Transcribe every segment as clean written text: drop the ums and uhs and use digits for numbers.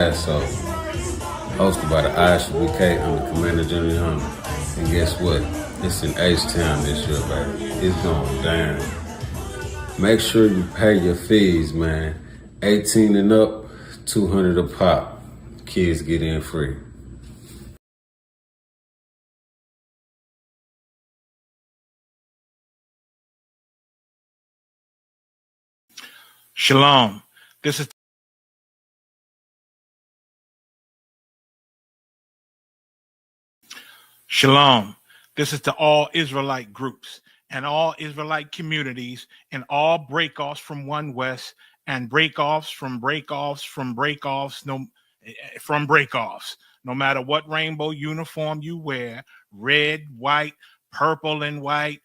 So, hosted by the ISUPK. I'm the Commander General Hunter. And guess what? It's in H-Town this year, baby. It's going down. Make sure you pay your fees, man. 18 and up, 200 a pop. Kids get in free. Shalom. This is Shalom. This is to all Israelite groups and all Israelite communities and all breakoffs from One West and breakoffs from breakoffs from breakoffs from breakoffs. No matter what rainbow uniform you wear, red, white, purple, and white,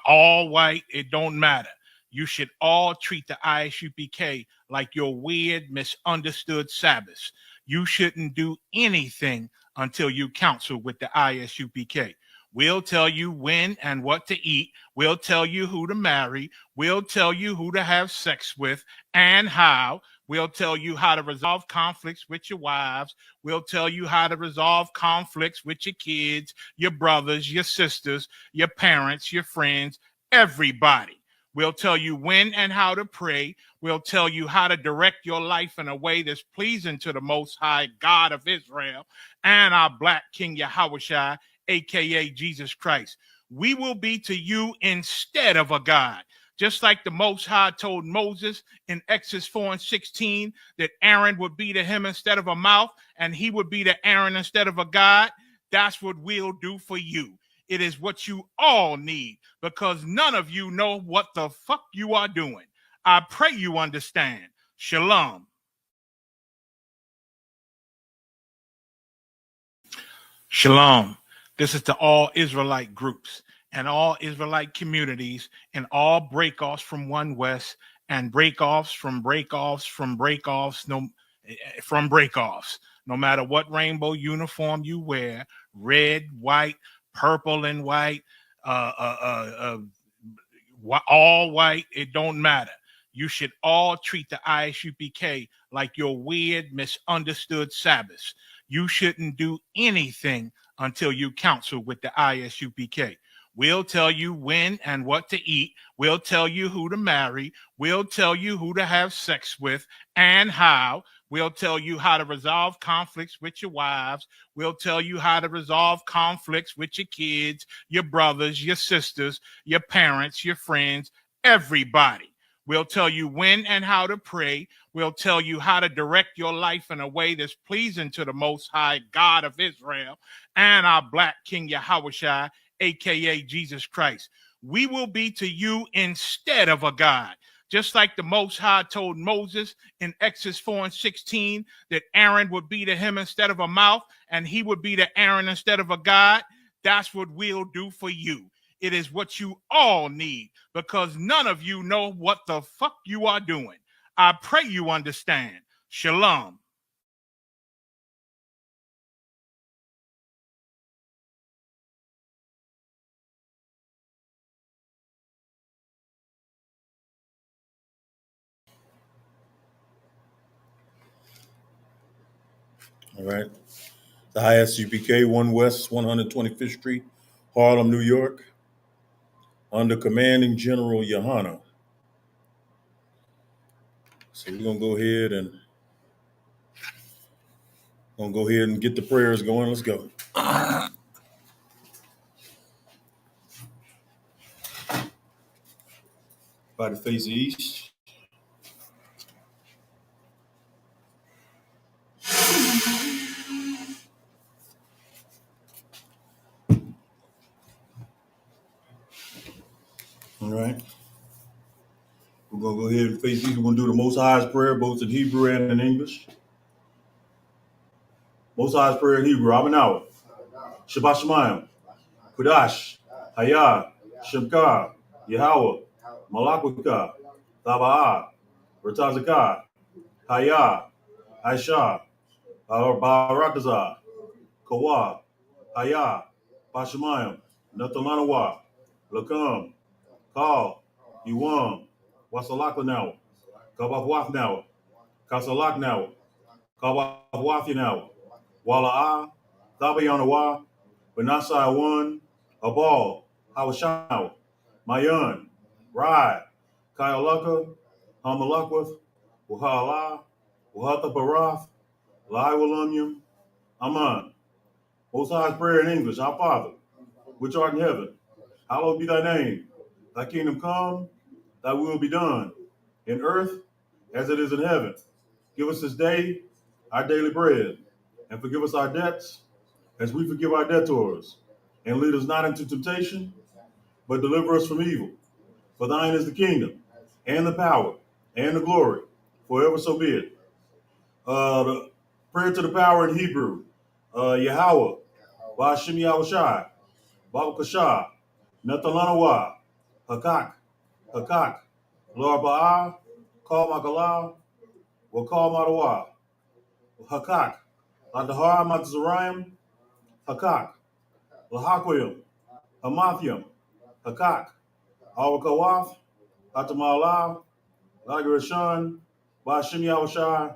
all white, it don't matter. You should all treat the ISUPK like your weird, misunderstood Sabbath. You shouldn't do anything until you counsel with the ISUPK. We'll tell you when and what to eat. We'll tell you who to marry. We'll tell you who to have sex with and how. We'll tell you how to resolve conflicts with your wives. We'll tell you how to resolve conflicts with your kids, your brothers, your sisters, your parents, your friends, everybody. We'll tell you when and how to pray. We'll tell you how to direct your life in a way that's pleasing to the Most High God of Israel and our Black King Yahushua, a.k.a. Jesus Christ. We will be to you instead of a God. Just like the Most High told Moses in Exodus 4:16 that Aaron would be to him instead of a mouth and he would be to Aaron instead of a God, that's what we'll do for you. It is what you all need because none of you know what the fuck you are doing. I pray you understand. Shalom. Shalom. This is to all Israelite groups and all Israelite communities and all breakoffs from One West and breakoffs from breakoffs from breakoffs from breakoffs. No matter what rainbow uniform you wear, red, white, purple, and white, all white, it don't matter. You should all treat the ISUPK like your weird, misunderstood Sabbath. You shouldn't do anything until you counsel with the ISUPK. We'll tell you when and what to eat. We'll tell you who to marry. We'll tell you who to have sex with and how. We'll tell you how to resolve conflicts with your wives. We'll tell you how to resolve conflicts with your kids, your brothers, your sisters, your parents, your friends, everybody. We'll tell you when and how to pray. We'll tell you how to direct your life in a way that's pleasing to the Most High God of Israel and our Black King Yahushua, a.k.a. Jesus Christ. We will be to you instead of a God. Just like the Most High told Moses in Exodus 4:16 that Aaron would be to him instead of a mouth and he would be to Aaron instead of a God, that's what we'll do for you. It is what you all need because none of you know what the fuck you are doing. I pray you understand. Shalom. All right. The ISUPK, 1 West, 125th Street, Harlem, New York, under Commanding General Yohana. So we're gonna go ahead and get the prayers going. Let's go. Body face east. All right. We're gonna go ahead and face east. We're gonna do the Most High's prayer, both in Hebrew and in English. Most High's prayer in Hebrew. Abanawa. Shabbat Shemayim. Kudash. Hayah. Shemka. Yahweh. Malakwika. Taba'ah. Ratazakah. Hayah. Aisha. Baratazah. Kawa. Hayah. Pashamayim. Nathalanawa. Lakam. Kal. Yuam. Wasalakanawa. Kabafwafnawa. Kasalak now, Kawawathi now, Wala'a, Thabayanawa, Benasai one, Abal, Hawashau, Mayan, Rai, Kayalaka, Hamalakwath, Wahala, Wahata Barath, Lai Walunium, Aman. Most High's prayer in English, Our Father, which art in heaven, hallowed be thy name. Thy kingdom come, thy will be done, in earth as it is in heaven. Give us this day our daily bread, and forgive us our debts as we forgive our debtors. And lead us not into temptation, but deliver us from evil. For thine is the kingdom, and the power, and the glory, forever so be it. The prayer to the power in Hebrew, Yahweh, Ba'ashem Yahushai, Babakashah, Netalanawa, Hakak, Hakak, Lord Ba'a, Kal Makalah, Wakal Madawa, Hakak, Ladahar Matzarayim, Hakak, Lahakwim, Hamathium, Hakak, Awakawath, Hatamala, Lagarashan, Ba'ashem Yahushai,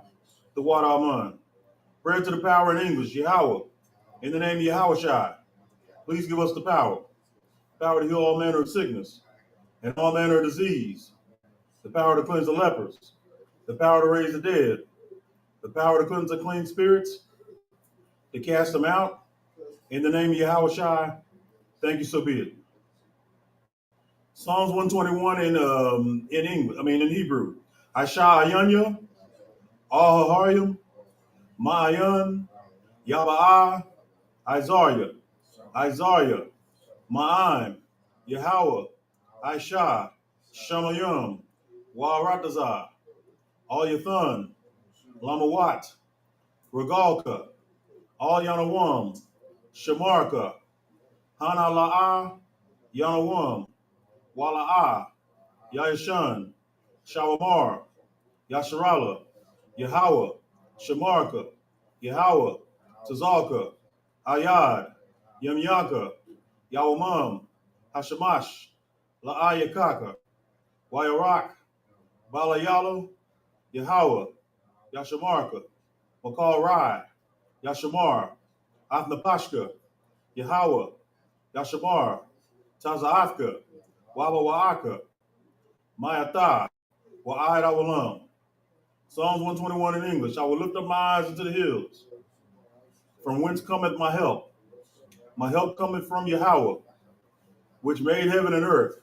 the water Aman. Prayer to the power in English, Yahweh, in the name of Yahushai, please give us the power to heal all manner of sickness and all manner of disease, the power to cleanse the lepers, the power to raise the dead, the power to cleanse the clean spirits, to cast them out, in the name of Yahushai, thank you, so be it. Psalms 121 in English, in Hebrew. Asha Ayanya, Ahaharium, Ma'ayan, Yaba'a, Isaiah, Ma'im, Yahweh, Aisha, Shamayim, Waratazah, Al Yathan, Lamawat, Regalka, Al Yanawam, Shamarka, Hanala'a, Yanawam, Wala'a, Yayashan, Shawamar, Yasharala, Yahweh, Shamarka, Yahweh, Tazalka, Ayad, Yamyaka, Yawamam, Hashamash, La'ayakaka, Wayarak, Balayalo, Yahweh, Yashamarka, Makal Rai, Yashamar, Athnapashka, Yahweh, Yashamar, Tazaafka, Waba Wa'aka, Mayata, Wa'ayad Awalam. Psalms 121 in English. I will lift up my eyes into the hills. From whence cometh my help? My help cometh from Yahweh, which made heaven and earth.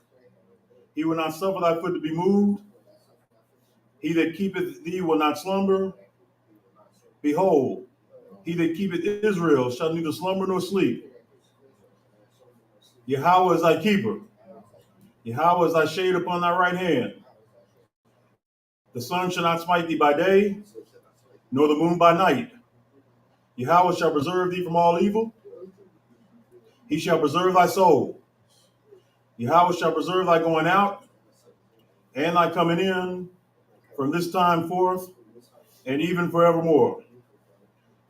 He will not suffer thy foot to be moved. He that keepeth thee will not slumber. Behold, he that keepeth Israel shall neither slumber nor sleep. Yahweh is thy keeper. Yahweh is thy shade upon thy right hand. The sun shall not smite thee by day, nor the moon by night. Yahweh shall preserve thee from all evil. He shall preserve thy soul. Yahweh shall preserve thy going out and thy coming in from this time forth and even forevermore.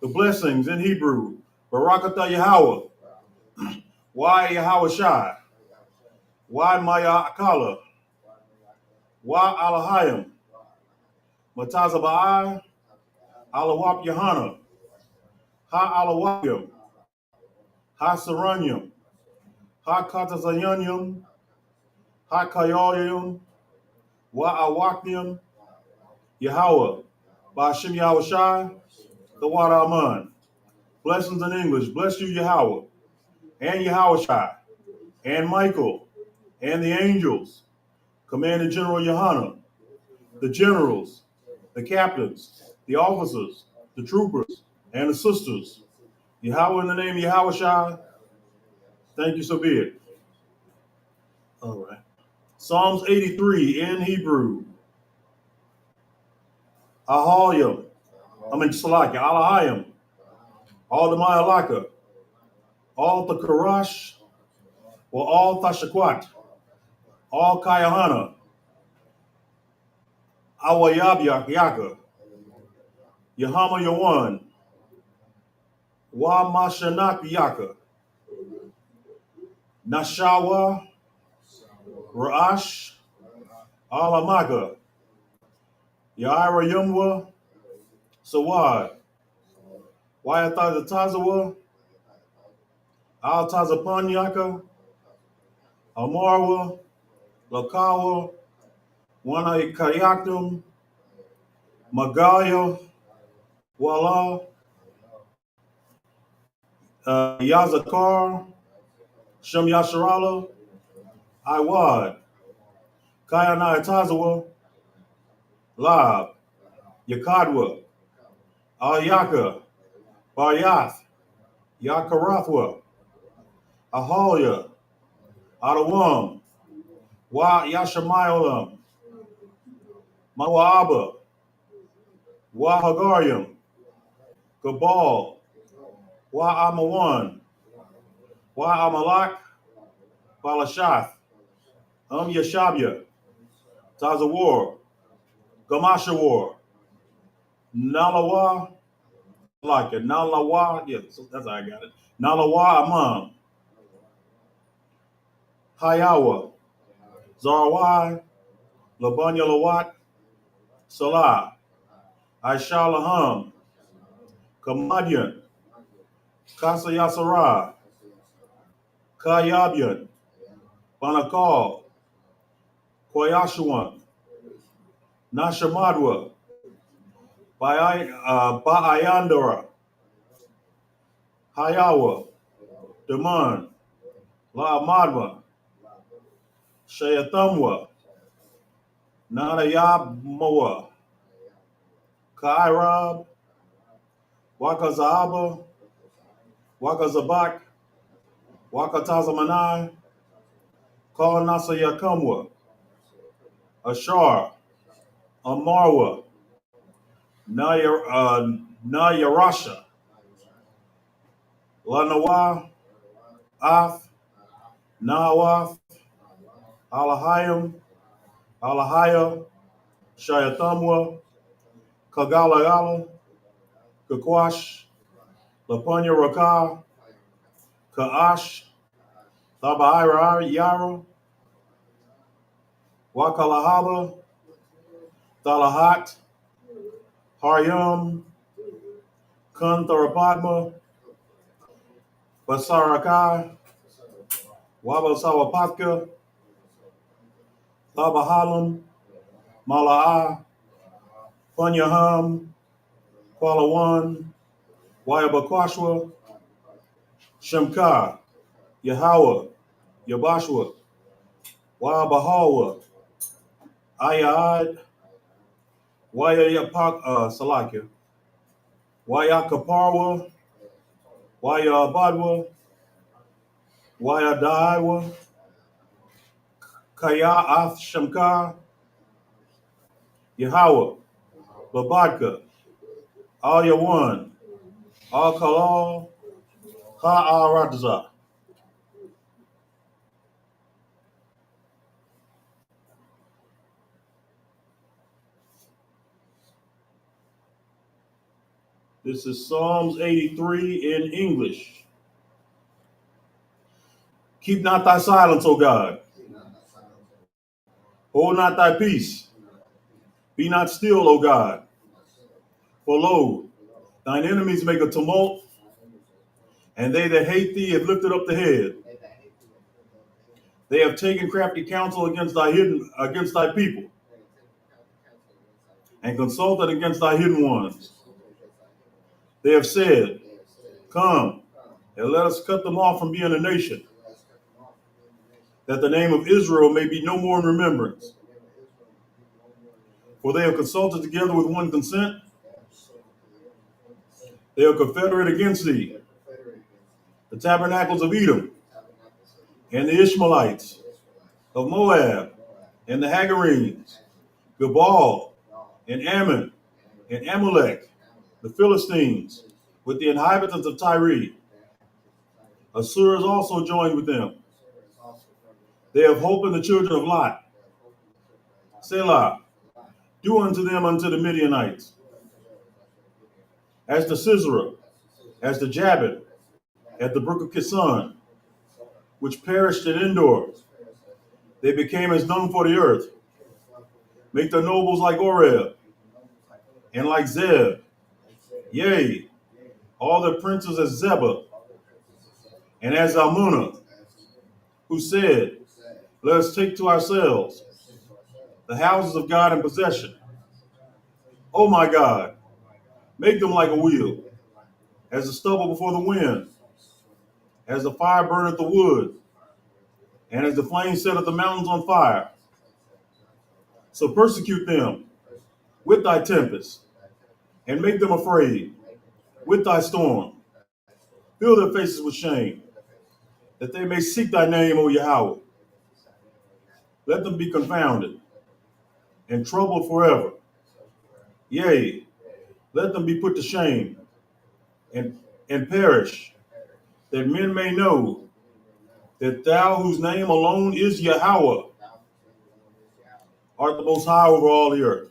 The blessings in Hebrew, Barakatah Yahweh, why Yahweh Shai, why Maya Akala, why Alahayim, Matazaba'ai, Alawap Yahana, Ha Alawayim, Ha Saranyim, Ha Katazayanyim, Ha Kayalyim, Wa Awakyim, Yahweh, Ba'ashem Yahushai, the water Aman. Blessings in English. Bless you, Yahweh, and Yahushai, and Michael, and the angels, Commander General Yohana, the generals, the captains, the officers, the troopers, and the sisters. Yahweh in the name of Yahushai, thank you, so be it. All right. Psalms 83 in Hebrew. Ahalyam, Salaki, Alahayim, all the Mayalaka, all the Karash, or all Tashakwat, all Kayahana, Awayab Yaka, Yahama Yawan, Wa Mashanak Yaka, Nashawa, Ra'ash, Alamaga, Yaira Yumwa, Sawad, Wayataza Tazawa, Al Tazapanyaka, Amarwa, Lakawa, Wana Kayaktum, Magaya, Wala, Yazakar, Shem Yasharala, Iwad, Kayana Tazawa, Lab, Yakadwa, Ayaka, Baryath, Yakarathwa, Ahalia, Adawam, Wa Yashamayalam, Mawaaba, Wa Hagarium, Gabal, Wa Amawan, Wa Amalak, Balashath, Yashabya, Tazawar, Gamashawar, Nalawa, like it, Nalawa, yeah, so that's how I got it. Nalawa Amam, Hayawa, Zarwai, Labanya Lawat, Salah, Aishalaham, Kamadian, Kasa Yasara, Kayabian, Banakal, Koyashuan, Nashamadwa, Baayandara, Hayawa, Daman, Laamadwa, Shayathamwa, Nanayamoa, Kairab, Wakazaba, Wakazabak, Wakatazamanai, Kal Nasa Yakamwa, Ashar, Amarwa, Nayarasha, Lanawa, Af, Nawaf, Alahayim, Alahaya, Shayathamwa, Kagalayala, Kakwash, Lapanya Raka, Kaash, Tabaira Yara, Wakalahaba, Talahat, Haryam, Kuntarapadma, Basarakai, Wabasawapatka, Tabahalam, Mala'a, Punyaham, Kualawan, Wayabakwashwa, Shemka, Yahweh, Yabashwa, Wayabahawa, Ayad, Wayapak Salakia, Wayakaparwa, Wayabadwa, Wayadaiwa, Kaya Ath Shemka, Yahweh, Babadka, Al Yawan, Al Kalal, Ha'aradza. This is Psalms 83 in English. Keep not thy silence, O God. Hold not thy peace. Be not still, O God. For lo, thine enemies make a tumult, and they that hate thee have lifted up the head. They have taken crafty counsel against thy people, and consulted against thy hidden ones. They have said, come, and let us cut them off from being a nation, that the name of Israel may be no more in remembrance. For they have consulted together with one consent. They are confederate against thee, the tabernacles of Edom, and the Ishmaelites, of Moab, and the Hagarenes, Gebal, and Ammon, and Amalek, the Philistines, with the inhabitants of Tyre. Assur is also joined with them. They have hope in the children of Lot. Selah, do unto them unto the Midianites, as to Sisera, as to Jabin, at the brook of Kison, which perished at Endor. They became as dung for the earth. Make their nobles like Oreb, and like Zeb, Yea, all the princes of Zebah and as Zalmunna, who said, let us take to ourselves the houses of God in possession. O my God, make them like a wheel, as the stubble before the wind, as the fire burneth the wood, and as the flame setteth the mountains on fire. So persecute them with thy tempest, and make them afraid with thy storm. Fill their faces with shame, that they may seek thy name, O Yahweh. Let them be confounded and troubled forever. Yea, let them be put to shame and, and perish, that men may know that thou, whose name alone is Yahweh, art the most high over all the earth.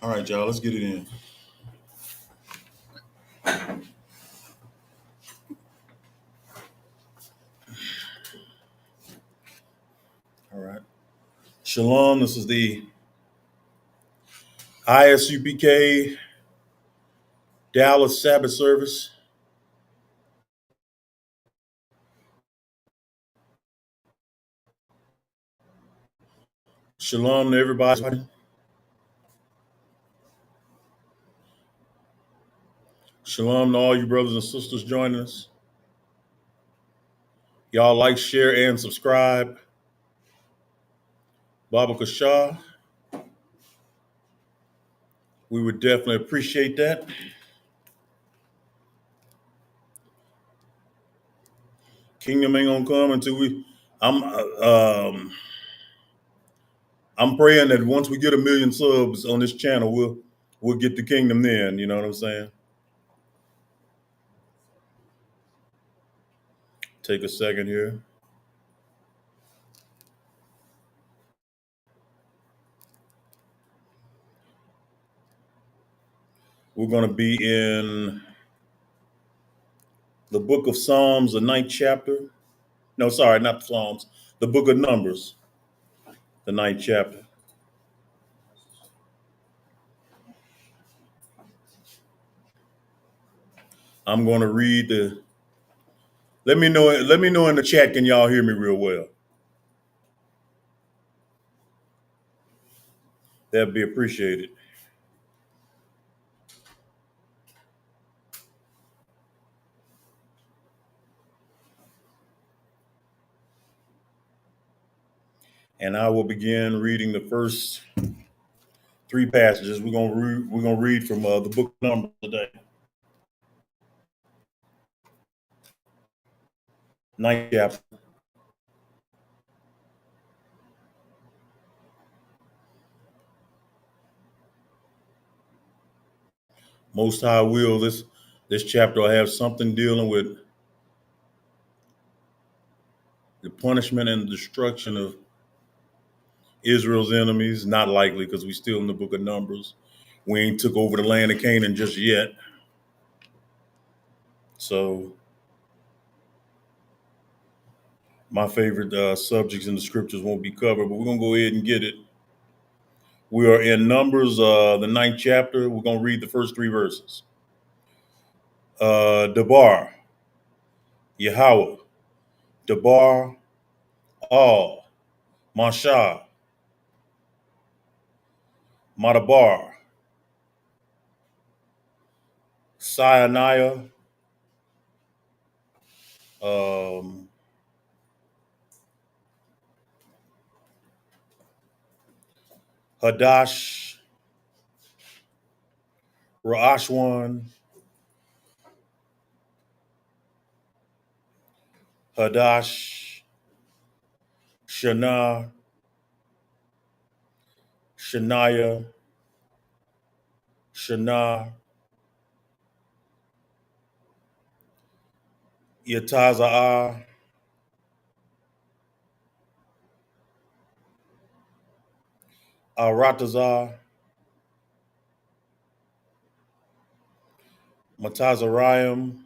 All right, y'all, let's get it in. All right. Shalom. This is the ISUPK Dallas Sabbath service. Shalom to everybody. Shalom to all you brothers and sisters joining us. Y'all like, share, and subscribe. Baba Kashah, we would definitely appreciate that. Kingdom ain't gonna come until I'm praying that once we get 1 million subs on this channel, we'll get the kingdom then. You know what I'm saying? Take a second here. We're gonna be in the book of Psalms, the 9th chapter. No, sorry, not Psalms. The book of Numbers, the 9th chapter. I'm going to read the. Let me know in the chat. Can y'all hear me real well? That'd be appreciated. And I will begin reading the first 3 passages. We're gonna read from the book of Numbers today. 9th chapter. Most High will this chapter will have something dealing with the punishment and destruction of Israel's enemies. Not likely, because we still in the book of Numbers. We ain't took over the land of Canaan just yet. So my favorite subjects in the scriptures won't be covered, but we're gonna go ahead and get it. We are in Numbers, the 9th chapter. We're gonna read the first 3 verses. Debar, Yahweh, Debar, Al, Mashah, Madabar, Sinaiah, Hadash, Ra'ashwan, Hadash, Shana, Shania, Shana, Yataza'ah, Aratazah, Matazariam,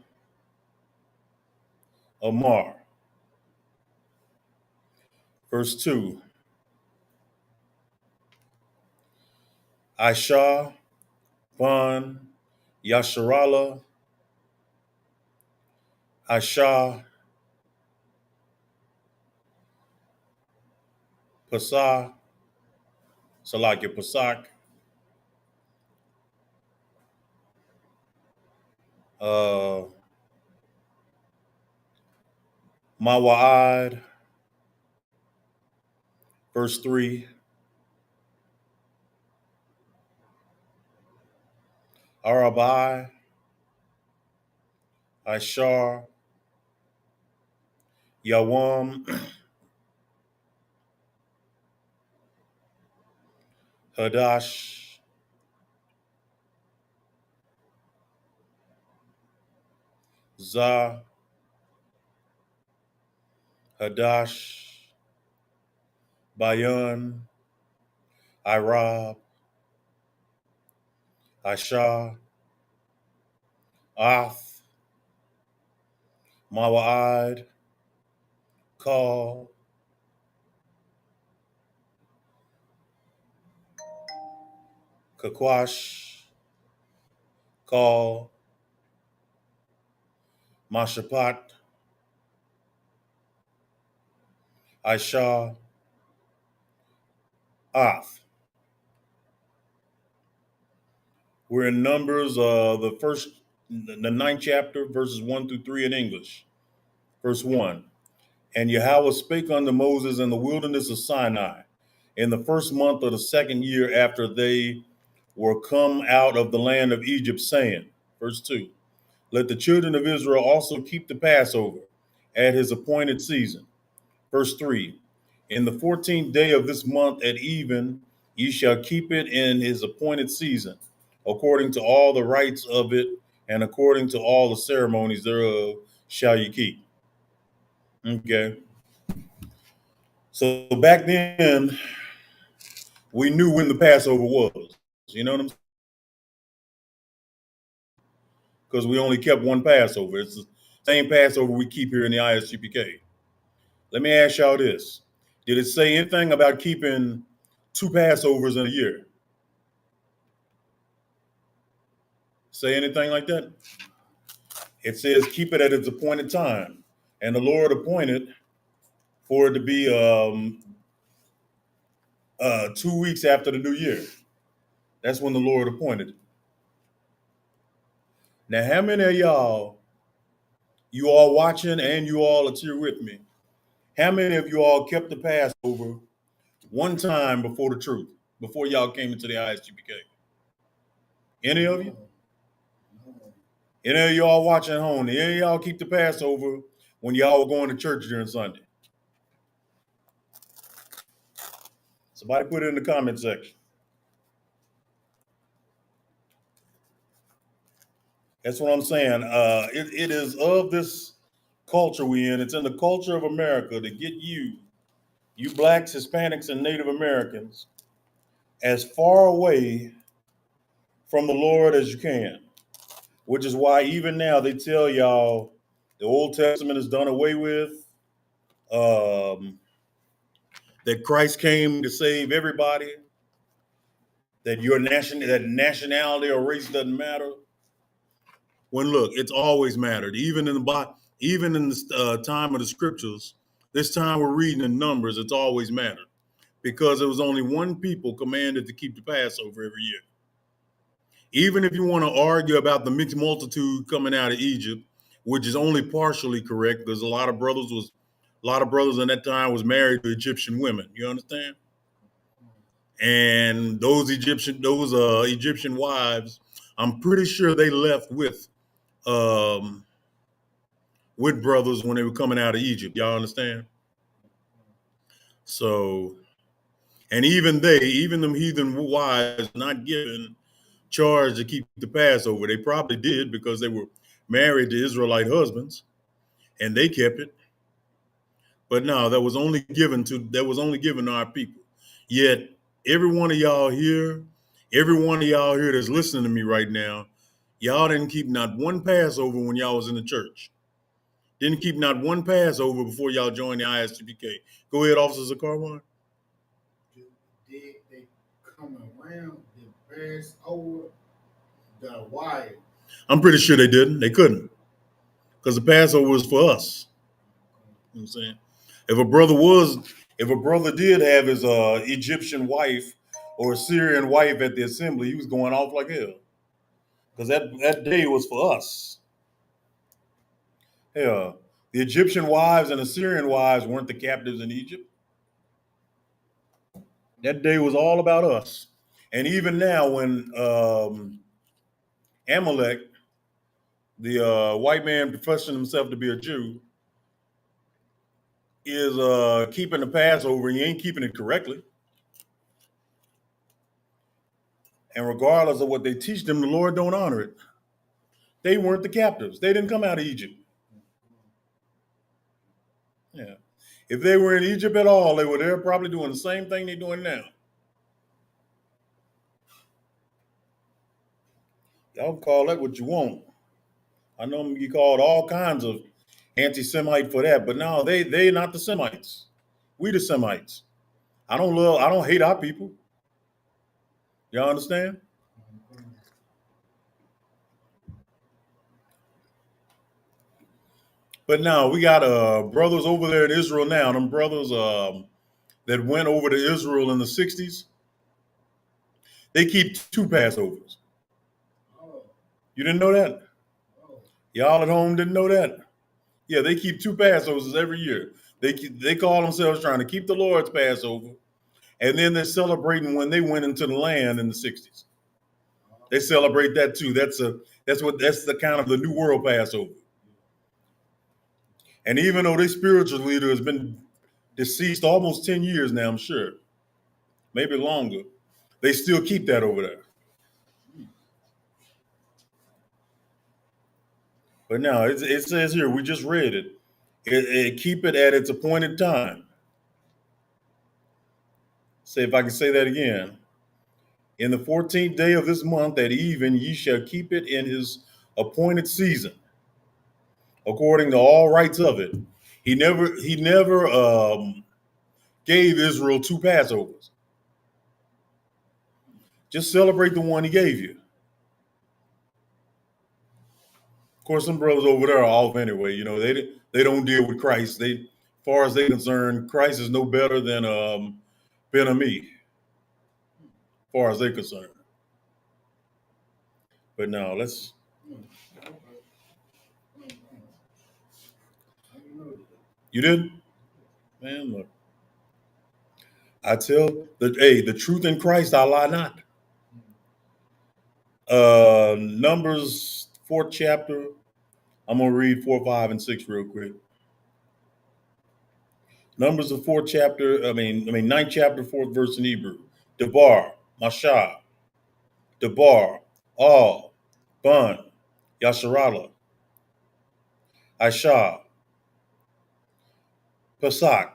Amar. Verse 2. Aisha, Van, Yasharala, Aisha, Pasah, Salakia Pasak, uh, Mawa'ad, verse 3, Arabai, Aishar, Yawam, Hadash, Zah, Hadash, Bayan, Irab, Aishah, Ath, Mawa'ad, Kal, Kakwash, Kal, Mashapat, Aisha, Ath. We're in Numbers, the ninth chapter, verses 1 through 3 in English. Verse 1. And Yahweh spake unto Moses in the wilderness of Sinai, in the first month of the second year after they were come out of the land of Egypt, saying, verse 2, let the children of Israel also keep the Passover at his appointed season. Verse 3, in the 14th day of this month at even, ye shall keep it in his appointed season, according to all the rites of it, and according to all the ceremonies thereof shall ye keep. Okay. So back then, we knew when the Passover was. You know what I'm saying? Because we only kept one Passover. It's the same Passover we keep here in the ISUPK. Let me ask y'all this. Did it say anything about keeping two Passovers in a year? Say anything like that? It says keep it at its appointed time. And the Lord appointed for it to be 2 weeks after the new year. That's when the Lord appointed it. Now, how many of y'all, you all watching and you all are here with me, how many of you all kept the Passover one time before the truth, before y'all came into the ISUPK? Any of you? Any of y'all watching at home? Any of y'all keep the Passover when y'all were going to church during Sunday? Somebody put it in the comment section. That's what I'm saying. It is of this culture we in. It's in the culture of America to get you blacks, Hispanics, and Native Americans, as far away from the Lord as you can. Which is why even now they tell y'all the Old Testament is done away with. That Christ came to save everybody. That that nationality or race doesn't matter. When look, it's always mattered. Even in the time of the scriptures, this time we're reading in Numbers, it's always mattered because there was only one people commanded to keep the Passover every year. Even if you want to argue about the mixed multitude coming out of Egypt, which is only partially correct, because a lot of brothers in that time was married to Egyptian women. You understand? And those Egyptian wives, I'm pretty sure they left with brothers when they were coming out of Egypt. Y'all understand? So, and even them heathen wives, not given charge to keep the Passover. They probably did because they were married to Israelite husbands, and they kept it. But no, that was only given to our people. Yet every one of y'all here that's listening to me right now, y'all didn't keep not one Passover when y'all was in the church. Didn't keep not one Passover before y'all joined the ISUPK. Go ahead, Officer Carmine. Did they come around the Passover the wire? I'm pretty sure they didn't. They couldn't. Because the Passover was for us. You know what I'm saying? If a brother did have his Egyptian wife or Syrian wife at the assembly, he was going off like hell. Because that day was for us. Yeah. The Egyptian wives and Assyrian wives weren't the captives in Egypt. That day was all about us. And even now, when Amalek, the white man professing himself to be a Jew, is keeping the Passover, he ain't keeping it correctly. And regardless of what they teach them, the Lord don't honor it. They weren't the captives. They didn't come out of Egypt. Yeah. If they were in Egypt at all, they were there probably doing the same thing they're doing now. Y'all can call that what you want. I know I'm gonna get called all kinds of anti-Semite for that, but no, they not the Semites. We the Semites. I don't hate our people. Y'all understand? But now we got brothers over there in Israel now. Them brothers that went over to Israel in the 60s, they keep 2 Passovers. Oh, You didn't know that? oh. Y'all at home didn't know that? Yeah, they keep 2 Passovers every year. They call themselves trying to keep the Lord's Passover, and then they're celebrating when they went into the land in the 60s. They celebrate that too. That's the kind of the New World Passover. And even though their spiritual leader has been deceased almost 10 years now, I'm sure, maybe longer, they still keep that over there. But now it says here, we just read it. It keep it at its appointed time. Say if I can say that again. In the 14th day of this month at even, ye shall keep it in his appointed season, according to all rights of it. He never gave Israel 2 Passovers. Just celebrate the one he gave you. Of course, some brothers over there are off anyway. You know, they don't deal with Christ. As far as they're concerned, Christ is no better than Ben-Ami, as far as they're concerned. But no, let's. You did, man. Look, I tell the truth in Christ, I lie not. Numbers 4th chapter. I'm gonna read 4, 5, and 6 real quick. Numbers the 4th chapter. Ninth chapter, 4th verse in Hebrew. Debar, Mashah, Debar, Al, Bun, Yasharala, Aishah, Pasak.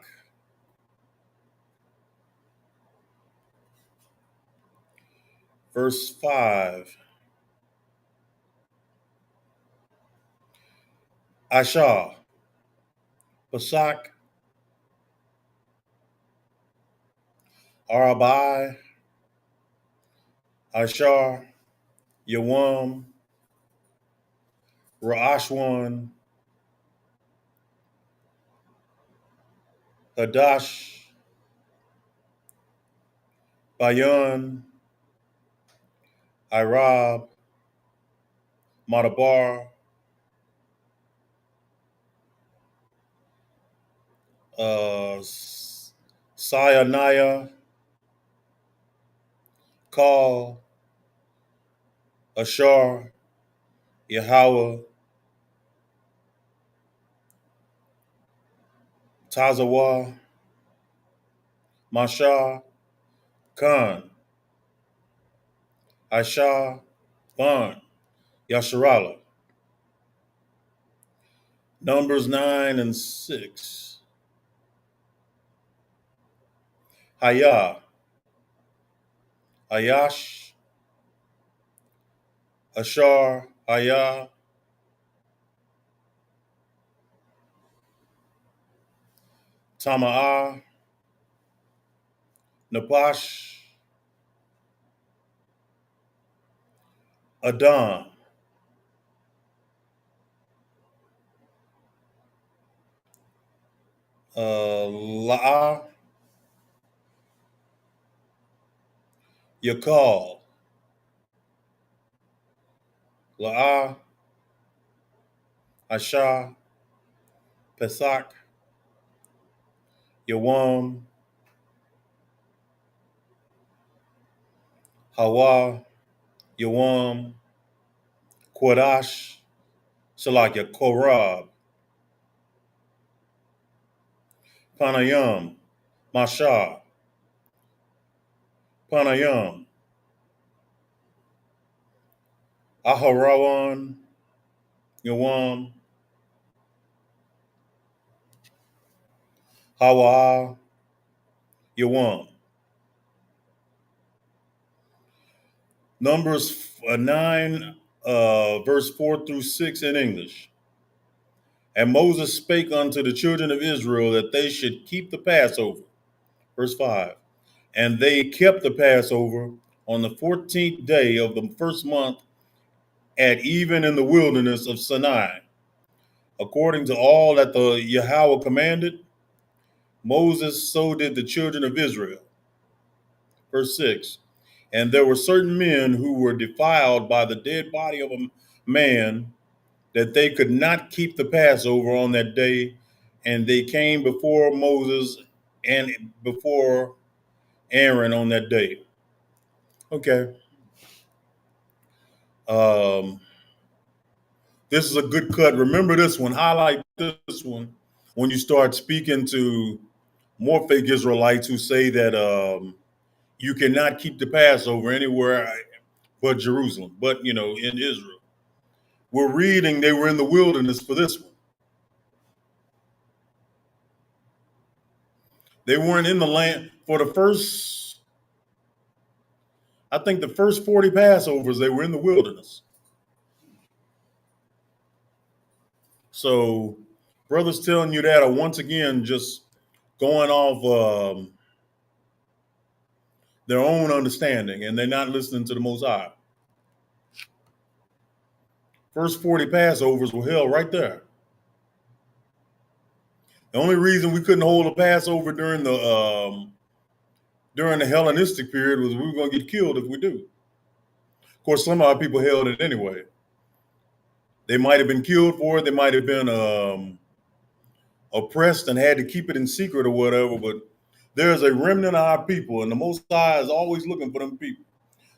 Verse 5. Aishah, Pasak, Arabai, Ashar, Yawam, Ra'ashwan, Hadash, Bayan, Irab, Madabar, Sayaniah, Kal, Ashar, Yahweh, Tazawa, Mashah, Khan, Aishah, Ban, Yasharala. Numbers 9 and 6. Hayah, Ayash, Ashar, Hayah, Tama'a, Napash, Adam, La'a, Yakal, La'a, Asha, Pesak, Yawam, Hawa, Yawam, Quadash, Salakia, Korab, Panayam, Masha, Panayam, Aharawan, Yawam, Hawa, Yawam. Numbers 9, verse 4 through 6 in English. And Moses spake unto the children of Israel that they should keep the Passover. Verse 5. And they kept the Passover on the 14th day of the first month at even in the wilderness of Sinai. According to all that the Yahweh commanded, Moses, so did the children of Israel. Verse 6. And there were certain men who were defiled by the dead body of a man, that they could not keep the Passover on that day, and they came before Moses and before Aaron on that day. Okay. This is a good cut. Remember this one. Highlight this one when you start speaking to more fake Israelites who say that you cannot keep the Passover anywhere but Jerusalem, but in Israel. We're reading they were in the wilderness for this one. They weren't in the land for the first, I think the first 40 Passovers, they were in the wilderness. So brothers telling you that are once again just going off their own understanding, and they're not listening to the Most High. First 40 Passovers were held right there. The only reason we couldn't hold a Passover during the Hellenistic period was we were going to get killed if we do. Of course, some of our people held it anyway. They might have been killed for it. They might have been oppressed and had to keep it in secret or whatever. But there's a remnant of our people, and the Most High is always looking for them people.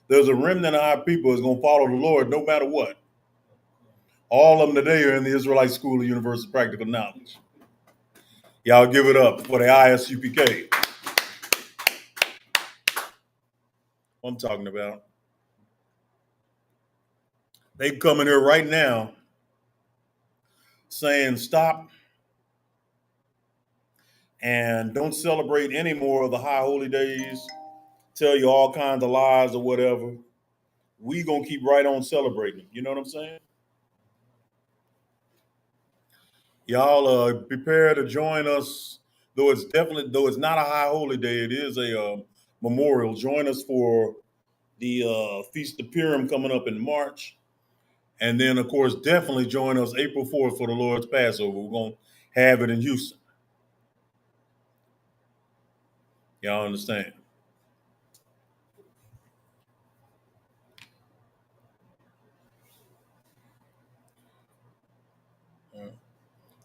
There's a remnant of our people that's going to follow the Lord no matter what. All of them today are in the Israelite School of Universal Practical Knowledge. Y'all give it up for the ISUPK. What I'm talking about. They come in here right now saying stop and don't celebrate any more of the high holy days, tell you all kinds of lies or whatever. We gonna keep right on celebrating. You know what I'm saying? Y'all prepare to join us, though it's not a high holy day, it is a memorial. Join us for the Feast of Purim coming up in March. And then, of course, definitely join us April 4th for the Lord's Passover. We're going to have it in Houston. Y'all understand?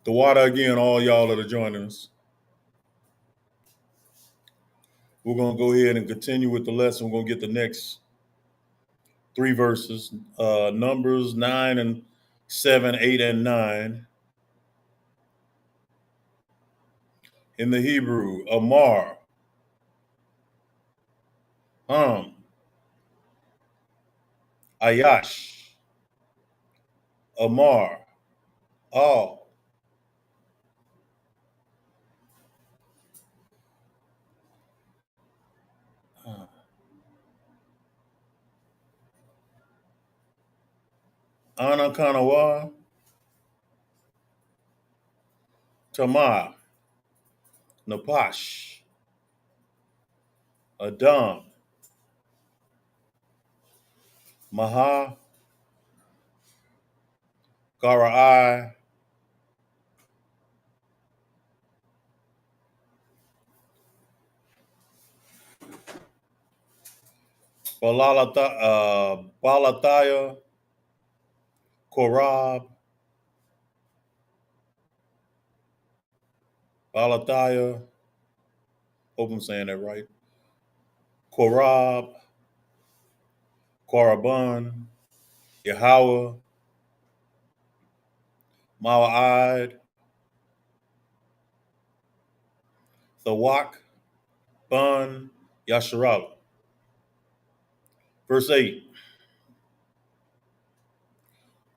The water again, all y'all that are joining us. We're going to go ahead and continue with the lesson. We're going to get the next 3 verses, Numbers 9 and 7, 8 and 9. In the Hebrew, Amar, Ayash, Amar, Al, Anakanawa, Tama, Napash, Adam, Maha, Garai, Balataya, Korab, Balataya, hope I'm saying that right. Korab, Korabun, Yahweh, Mawa'id, Thawak, Bun, Yasharala. Verse 8,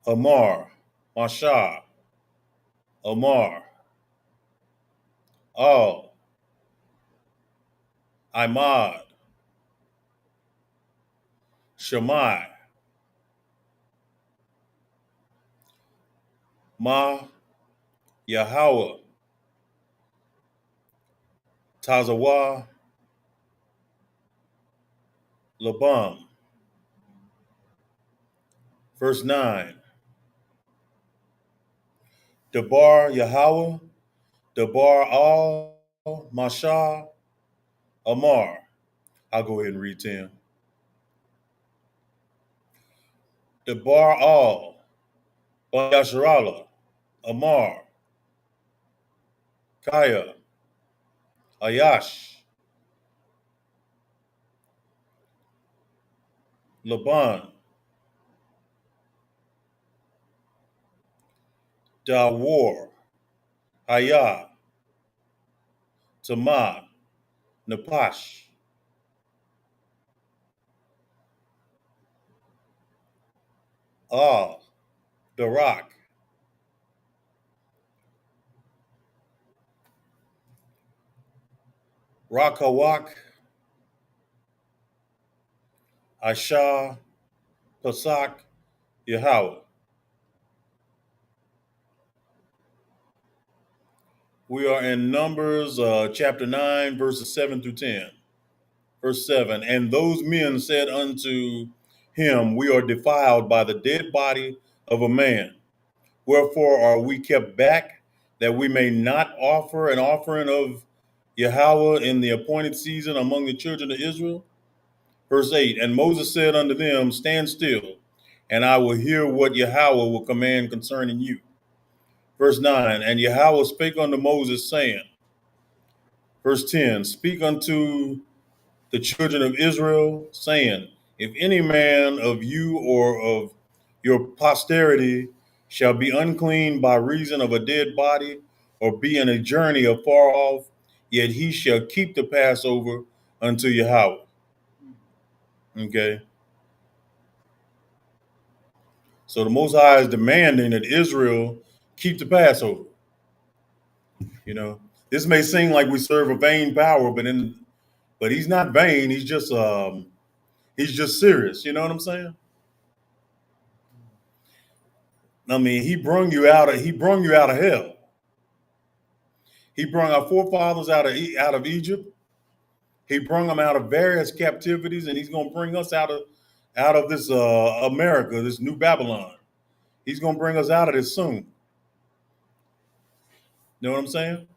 Amar, Mashah, Amar, Al, Imad, Shammai, Ma, Yahweh, Tazawa, Labam. Verse 9, Debar Yahweh, Debar Al, Mashah, Amar. I'll go ahead and read 10. Debar Al, Yasharala, Amar, Kaya, Ayash, Laban, Dawar, Haya, Tama, Napash, Al, Darak, Rakawak, Asha, Pasak, Yahweh. We are in Numbers chapter 9, verses 7 through 10. Verse 7, and those men said unto him, we are defiled by the dead body of a man. Wherefore are we kept back, that we may not offer an offering of Yahweh in the appointed season among the children of Israel? Verse 8, and Moses said unto them, stand still, and I will hear what Yahweh will command concerning you. Verse 9, and Yahweh spake unto Moses, saying, verse 10, speak unto the children of Israel, saying, if any man of you or of your posterity shall be unclean by reason of a dead body, or be in a journey afar off, yet he shall keep the Passover unto Yahweh. Okay. So the Most High is demanding that Israel keep the Passover. You know, this may seem like we serve a vain power, but he's not vain. He's just serious. You know what I'm saying? I mean, he brung you out of hell. He brung our forefathers out of Egypt. He brung them out of various captivities, and he's going to bring us out of this America, this new Babylon. He's going to bring us out of this soon. You know what I'm saying?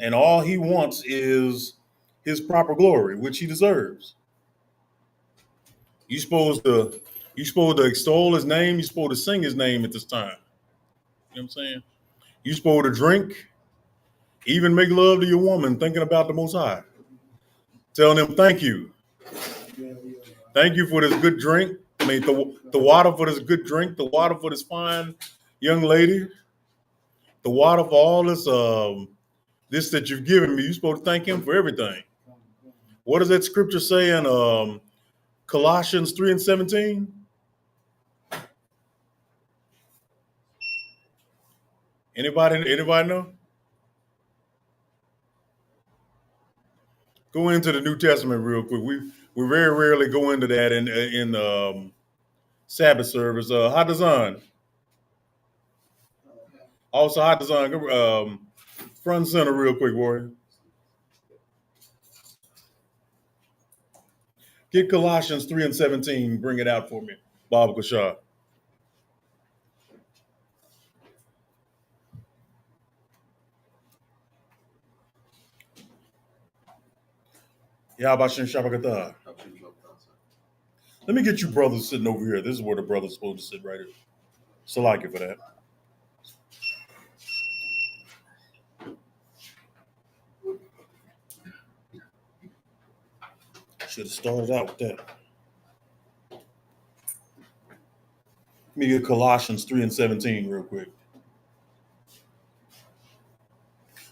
And all he wants is his proper glory, which he deserves. You're supposed to extol his name. You're supposed to sing his name at this time. You know what I'm saying? You're supposed to drink, even make love to your woman, thinking about the Most High. Telling him thank you. Thank you for this good drink. I mean, the water for this good drink, the water for this fine young lady, the water for all this that you've given me. You're supposed to thank him for everything. What does that scripture say in Colossians 3:17? Anybody know? Go into the New Testament real quick. We very rarely go into that in Sabbath service. Hadazan. Also Hadazan. Front and center, real quick, Warrior. Get Colossians 3 and 17. Bring it out for me, Bob Kashar. Yabashin Shabakata. Let me get you brothers sitting over here. This is where the brothers supposed to sit right here. So like it for that. Should have started out with that. Let me get Colossians 3 and 17 real quick.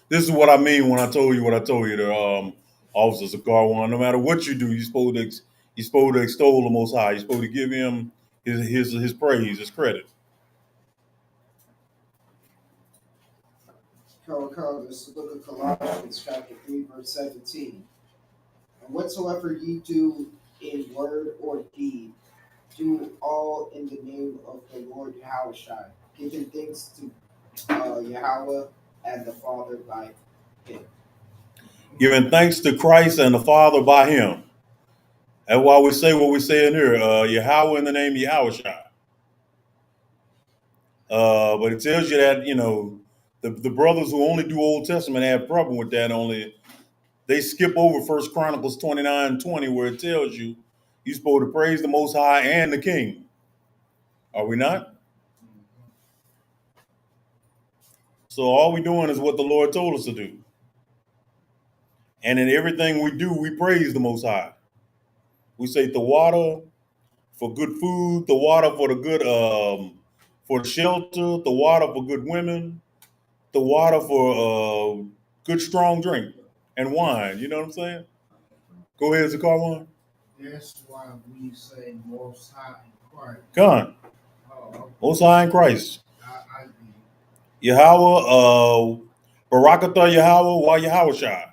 This is what I mean when I told you what I told you. The officers of Car One. No matter what you do, you're supposed to extol the Most High. You're supposed to give him his praise, his credit. This is the book of Colossians, chapter 3, verse 17. And whatsoever ye do in word or deed, do all in the name of the Lord Yahushua, giving thanks to Yahweh and the Father by him. Giving thanks to Christ and the Father by him. That's why we say what we say in here, Yahweh in the name of Yahushua. But it tells you that, the brothers who only do Old Testament have a problem with that. Only they skip over 1 Chronicles 29:20, where it tells you you're supposed to praise the Most High and the King. Are we not? So all we're doing is what the Lord told us to do. And in everything we do, we praise the Most High. We say the water for good food, the water for the good, for shelter, the water for good women, the water for good strong drink and wine. You know what I'm saying? Go ahead, Zakarwan. That's why we say Most High in Christ. Con. Oh, Most High in Christ. I did. Yahweh, Barakatah Yahweh, wa Yahweh Shai.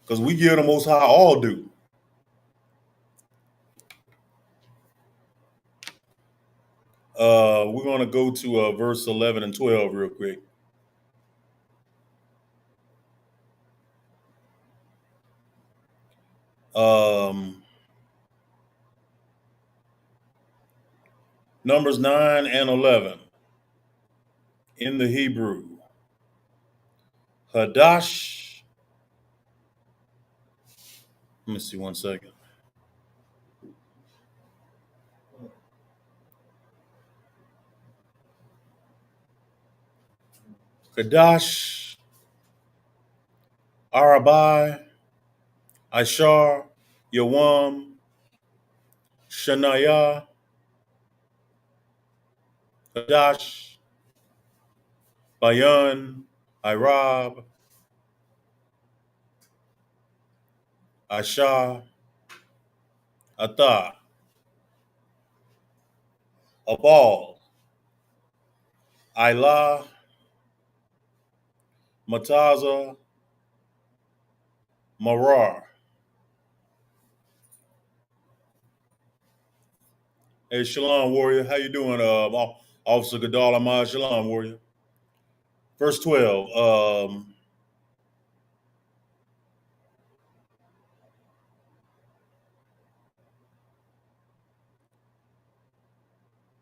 Because we give the Most High all due. We're going to go to verse 11 and 12 real quick. Numbers 9 and 11 in the Hebrew. Hadash. Let me see 1 second. Hadash, Arabai, Ashar, Yawam, Shanaya, Hadash, Bayan, Irab, Ashar, Atah, Abal, Ilah, Mataza, Marar. Hey, Shalom, warrior. How you doing, Officer Gadal Ahmad? Shalom, warrior. Verse 12.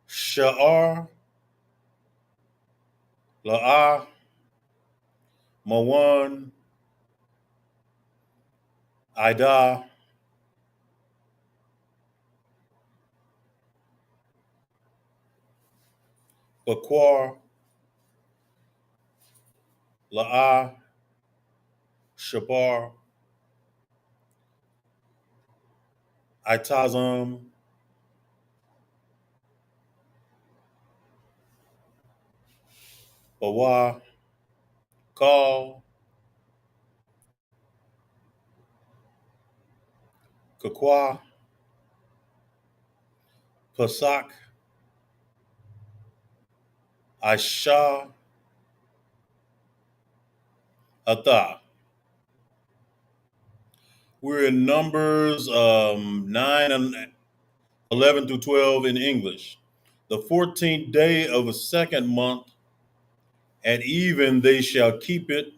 Sha'ar, La'ah, Mawan, Ida, Bakwar, La'ah, Shabar, Itazam, Bawa, Kal, Kakwa, Pasak, Aisha, Atha. We're in Numbers 9 and 11 through 12 in English. The 14th day of the second month at even they shall keep it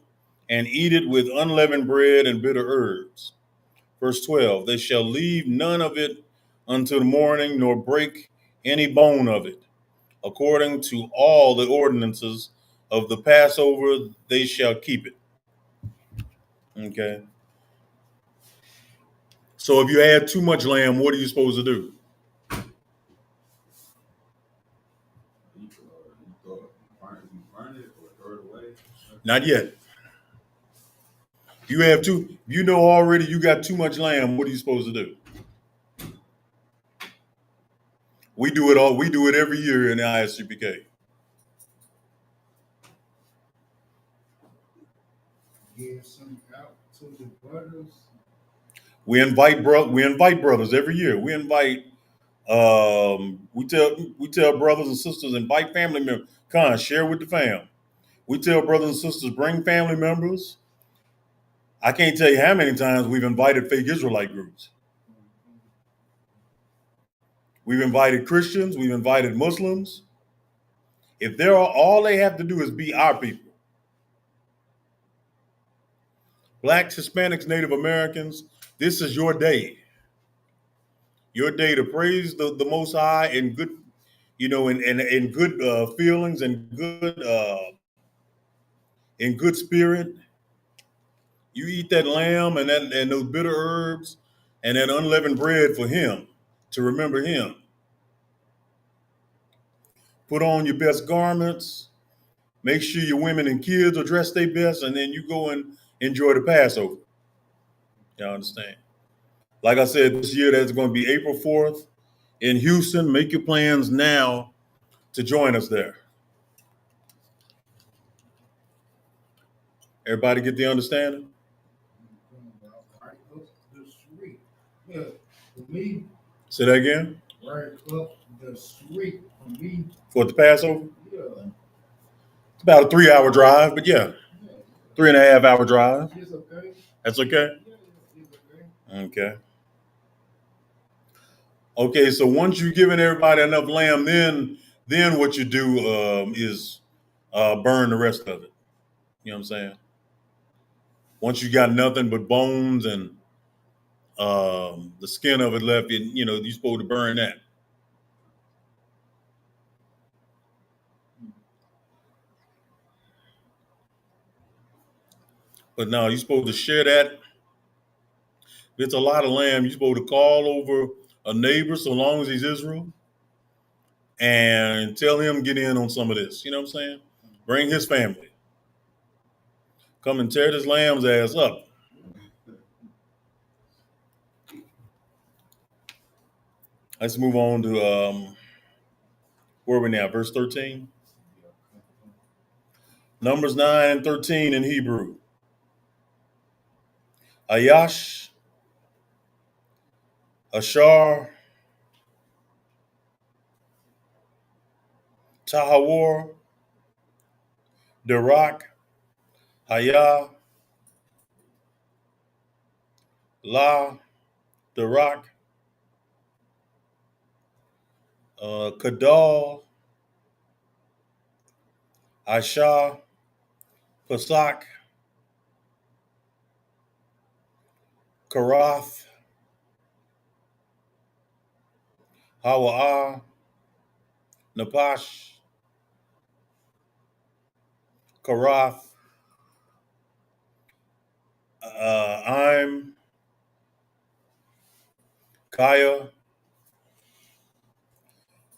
and eat it with unleavened bread and bitter herbs. Verse 12, they shall leave none of it until the morning, nor break any bone of it. According to all the ordinances of the Passover, they shall keep it. Okay. So if you add too much lamb, what are you supposed to do? Not yet. You know already you got too much lamb, what are you supposed to do? We do it every year in the ISUPK. Give some out to the brothers. We invite brothers every year. We tell brothers and sisters, invite family members. Come on, share with the fam. We tell brothers and sisters, bring family members. I can't tell you how many times we've invited fake Israelite groups. We've invited Christians, we've invited Muslims. If they're all they have to do is be our people. Blacks, Hispanics, Native Americans, this is your day. Your day to praise the Most High in good, in good feelings and good in good spirit. You eat that lamb and those bitter herbs and that unleavened bread for Him to remember Him. Put on your best garments. Make sure your women and kids are dressed their best, and then you go and enjoy the Passover. Y'all understand? Like I said, this year that's going to be April 4th in Houston. Make your plans now to join us there. Everybody get the understanding? Right up the street. Yeah, for me, Say that again? right up the street for me. For the Passover? Yeah. It's about a 3-hour drive, but yeah, 3.5-hour drive. It's okay. That's okay? Yeah, it's okay. Okay. Okay, so once you've given everybody enough lamb, then what you do is burn the rest of it. You know what I'm saying? Once you got nothing but bones and the skin of it left, you're supposed to burn that. But no, you're supposed to share that. If it's a lot of lamb, you're supposed to call over a neighbor, so long as he's Israel, and tell him get in on some of this. You know what I'm saying? Bring his family. Come and tear this lamb's ass up. Let's move on to where are we now? Verse 13. Numbers 9 and 13 in Hebrew. Ayash, Ashar, Tahawor, Derak, Hayah, La, Derak, Kadal, Aisha, Pasak, Karath, Hawa'ah, Napash, Karath, Aim, Kaya,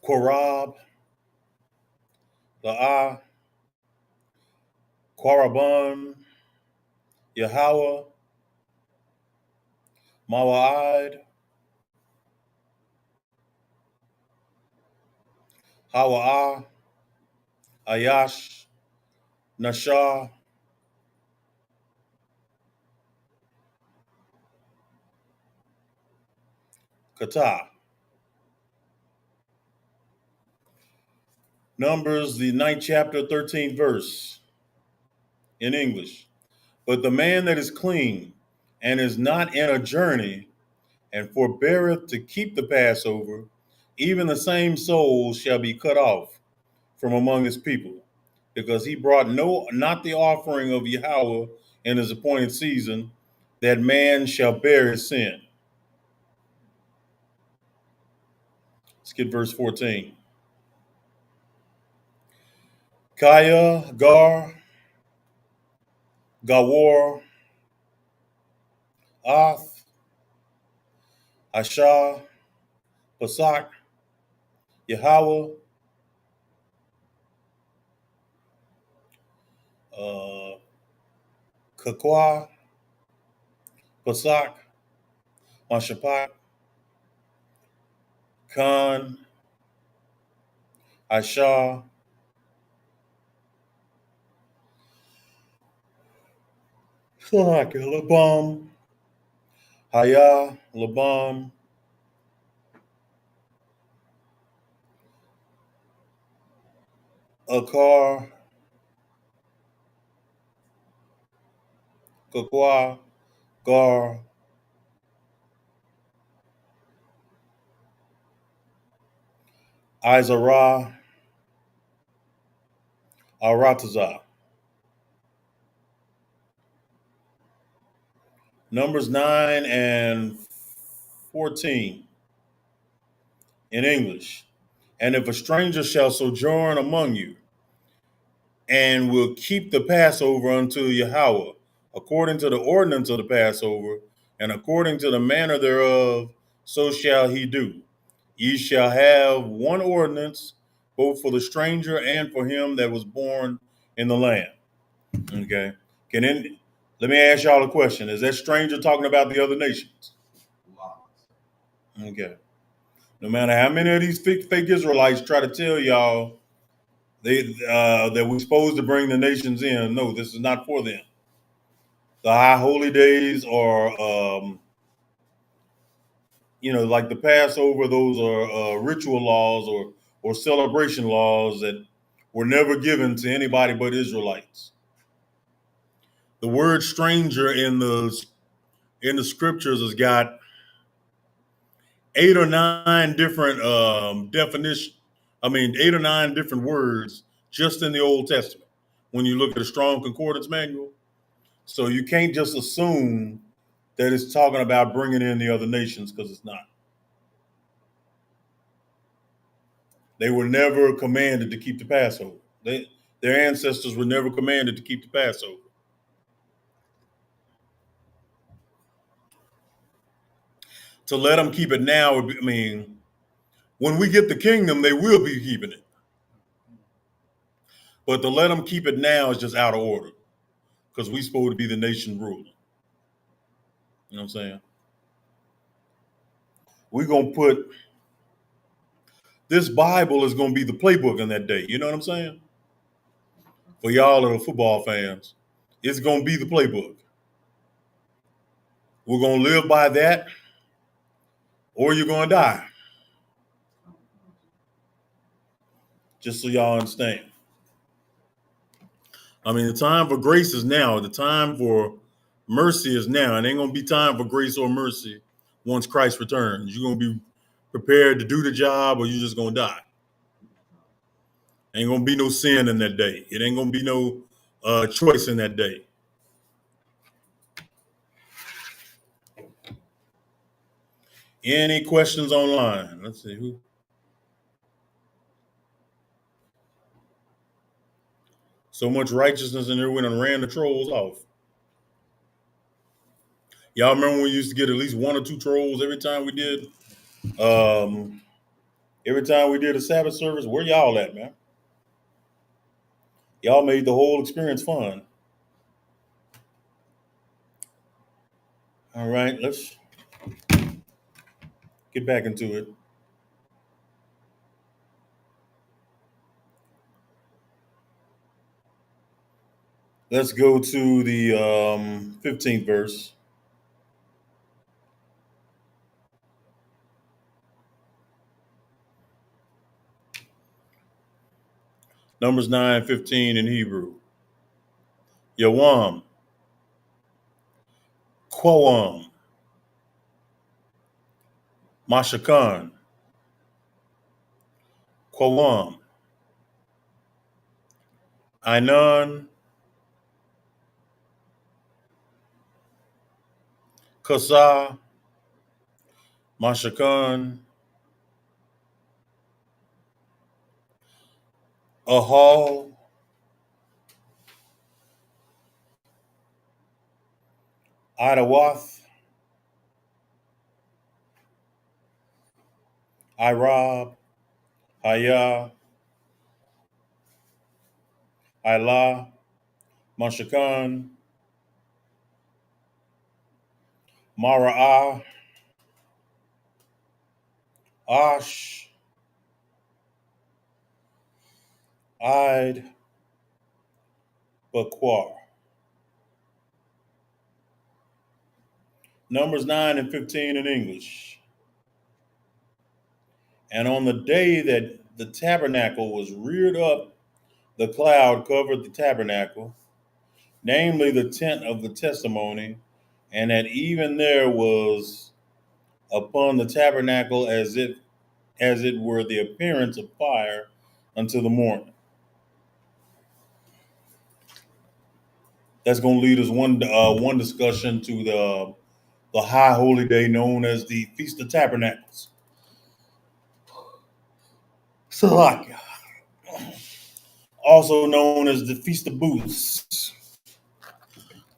Korab, La'ah, Quaraban, Yahweh, Mawa'id, Hawa'ah, Ayash, Nashah, Kata. Numbers, the 9th chapter, 13th verse in English. But the man that is clean and is not in a journey and forbeareth to keep the Passover, even the same soul shall be cut off from among his people, because he brought not the offering of Yahweh in his appointed season, that man shall bear his sin. Let's get verse 14. Kaya, Gar, Gawar, Ath, Asha, Pasak, Yahweh, uh, Kakwa, Pasak, Mashapak, Khan, Asha, Labam, Haya, Labam, Akar, Kakwa, Gar, Izarah, Aratazah. Numbers 9 and 14 in English. And if a stranger shall sojourn among you, and will keep the Passover unto Yahweh, according to the ordinance of the Passover, and according to the manner thereof, so shall he do. Ye shall have one ordinance, both for the stranger and for him that was born in the land. Okay. Let me ask y'all a question. Is that stranger talking about the other nations? Okay. No matter how many of these fake Israelites try to tell y'all that we're supposed to bring the nations in, no, this is not for them. The high holy days are, like the Passover. Those are ritual laws or celebration laws that were never given to anybody but Israelites. The word stranger in the scriptures has got 8 or 9 different definitions. I mean, 8 or 9 different words just in the Old Testament when you look at a Strong Concordance manual. So you can't just assume that it's talking about bringing in the other nations, because it's not. They were never commanded to keep the Passover. Their ancestors were never commanded to keep the Passover. To let them keep it now, when we get the kingdom, they will be keeping it. But to let them keep it now is just out of order, because we're supposed to be the nation ruler. You know what I'm saying? We're going to put, this Bible is going to be the playbook in that day. You know what I'm saying? For y'all that are football fans, it's going to be the playbook. We're going to live by that, or you're going to die. Just so y'all understand. The time for grace is now. The time for mercy is now. And ain't going to be time for grace or mercy once Christ returns. You're going to be prepared to do the job, or you're just going to die. Ain't going to be no sin in that day. It ain't going to be no choice in that day. Any questions online? Let's see who. So much righteousness in there, we done ran the trolls off. Y'all remember when we used to get at least 1 or 2 trolls every time we did a Sabbath service? Where y'all at, man? Y'all made the whole experience fun. All right, let's get back into it. Let's go to the 15th verse. Numbers 9:15 in Hebrew. Yawam, Quawam, Mashakan, Kwam, Ainan, Kasa, Mashakan, Ahal, Idawath, Irab, Haya, Ilah, Mashakan, Mara'ah, Ash, Id, Baquar. Numbers 9 and 15 in English. And on the day that the tabernacle was reared up, the cloud covered the tabernacle, namely the tent of the testimony, and that even there was upon the tabernacle as it were the appearance of fire until the morning. That's going to lead us one discussion to the high holy day known as the Feast of Tabernacles. Salakia, also known as the Feast of Booths.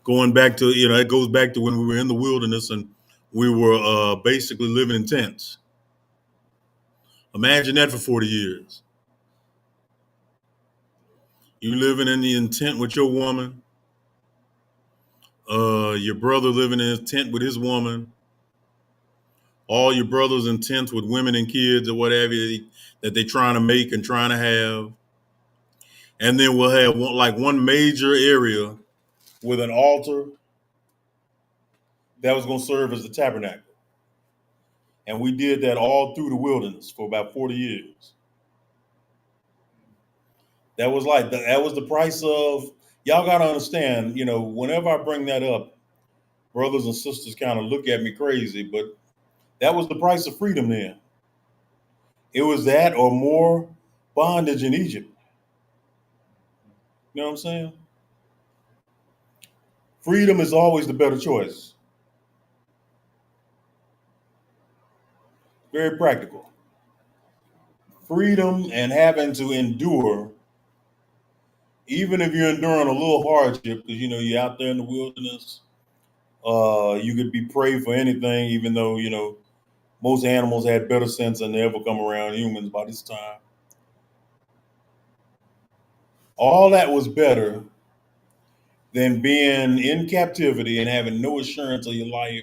Going back to, it goes back to when we were in the wilderness and we were basically living in tents. Imagine that for 40 years. You living in the tent with your woman, your brother living in his tent with his woman, all your brothers in tents with women and kids or whatever that they're trying to make and trying to have. And then we'll have one major area with an altar that was going to serve as the tabernacle. And we did that all through the wilderness for about 40 years. That was the price of, y'all got to understand, whenever I bring that up, brothers and sisters kind of look at me crazy, but that was the price of freedom then. It was that or more bondage in Egypt. You know what I'm saying? Freedom is always the better choice. Very practical. Freedom and having to endure, even if you're enduring a little hardship, because you're out there in the wilderness. You could be prayed for anything, even though most animals had better sense than they ever come around humans by this time. All that was better than being in captivity and having no assurance of your life,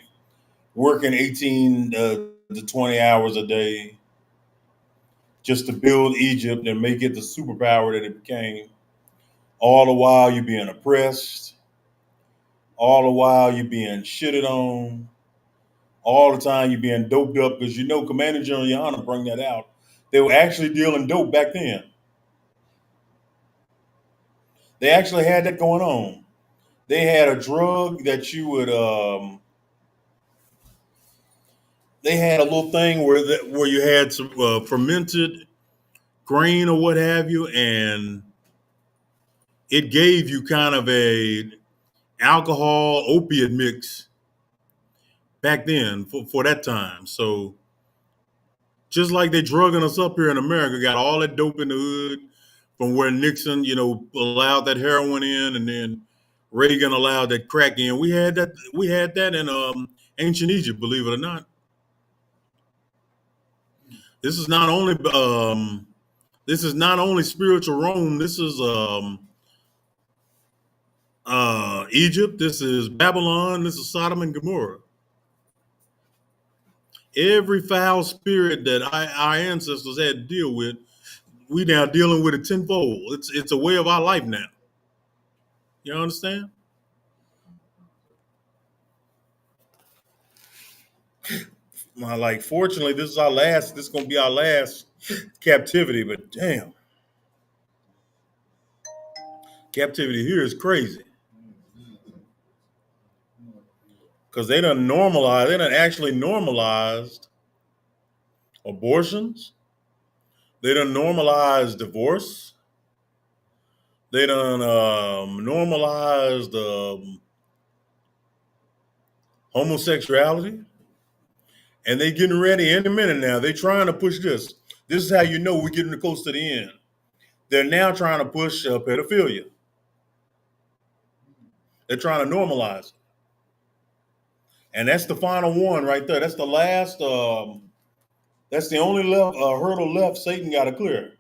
working 18 to 20 hours a day just to build Egypt and make it the superpower that it became. All the while you're being oppressed. All the while you're being shitted on. All the time you're being doped up because Commander General Yana bring that out. They were actually dealing dope back then. They actually had that going on. They had a drug that you would. They had a little thing where you had some fermented grain or what have you, and it gave you kind of a alcohol opiate mix back then for that time. So just like they drugging us up here in America, got all that dope in the hood from where Nixon, allowed that heroin in, and then Reagan allowed that crack in. We had that in ancient Egypt, believe it or not. This is not only spiritual Rome. This is Egypt. This is Babylon. This is Sodom and Gomorrah. Every foul spirit that our ancestors had to deal with, we now dealing with it tenfold. It's a way of our life now. You understand? Fortunately, this is gonna be our last captivity, but damn, captivity here is crazy. Because they done actually normalized abortions, They done normalized divorce. They done normalized homosexuality. And they getting ready any minute now. They trying to push this. This is how you know we're getting close to the end. They're now trying to push pedophilia. They're trying to normalize it. And that's the final one right there. That's the last, that's the only hurdle left Satan got to clear.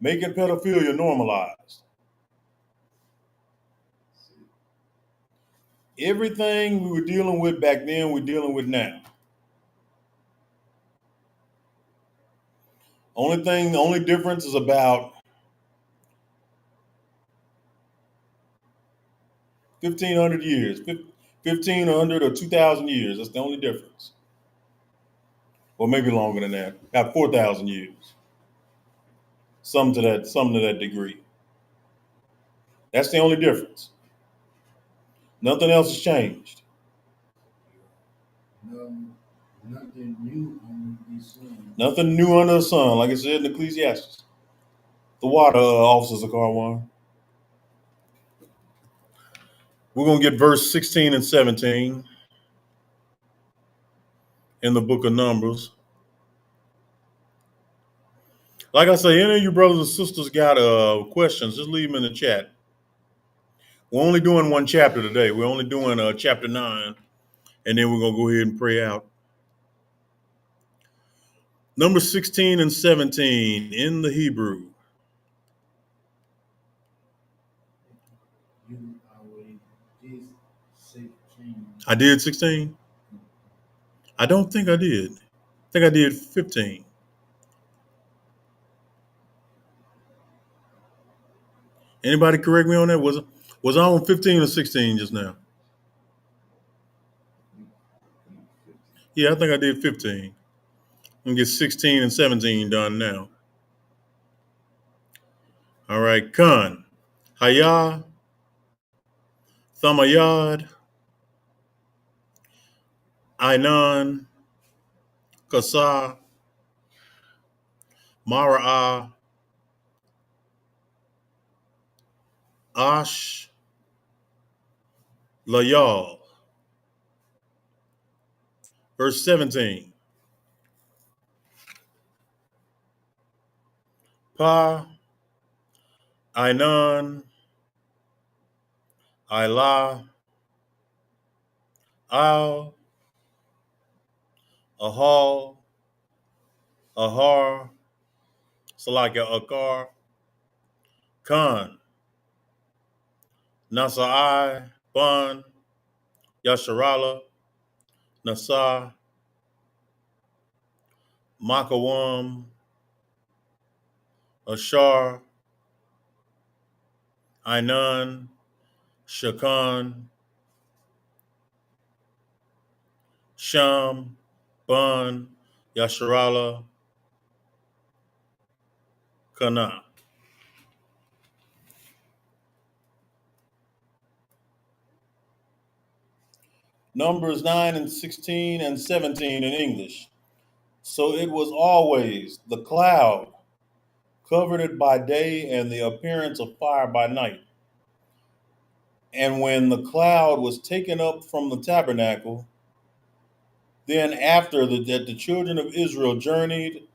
Making pedophilia normalized. Everything we were dealing with back then, we're dealing with now. The only difference is about 1,500 years, 1,500 or 2,000 years. That's the only difference. Or maybe longer than that. About 4,000 years. Some to that degree. That's the only difference. Nothing else has changed. Nothing new under the sun. Nothing new under the sun, like it said in Ecclesiastes. The water officers of Carwan. We're going to get verse 16 and 17 in the book of Numbers. Like I say, any of you brothers and sisters got questions, just leave them in the chat. We're only doing one chapter today. We're only doing chapter 9, and then we're going to go ahead and pray out. Number 16 and 17 in the Hebrew. You already did 16. I did 16? I don't think I did. I think I did 15. Anybody correct me on that? Was I on 15 or 16 just now? Yeah, I think I did 15. I'm going to get 16 and 17 done now. All right, Khan, Hayah, Thamayad, Ainan, Kasa, Mara'ah, Ash, Layal. Verse 17. Pa, Ainan, Ilah, Al, Ahal, Ahar, Salakia Akar, Khan, Nasai, Ban, Yasharala, Nasa, Makawam, Ashar, Ainan, Shakan, Sham, Ban, Yasharala, Kana. Numbers 9 and 16 and 17 in English. So it was always the cloud covered it by day and the appearance of fire by night. And when the cloud was taken up from the tabernacle, then after that the children of Israel journeyed,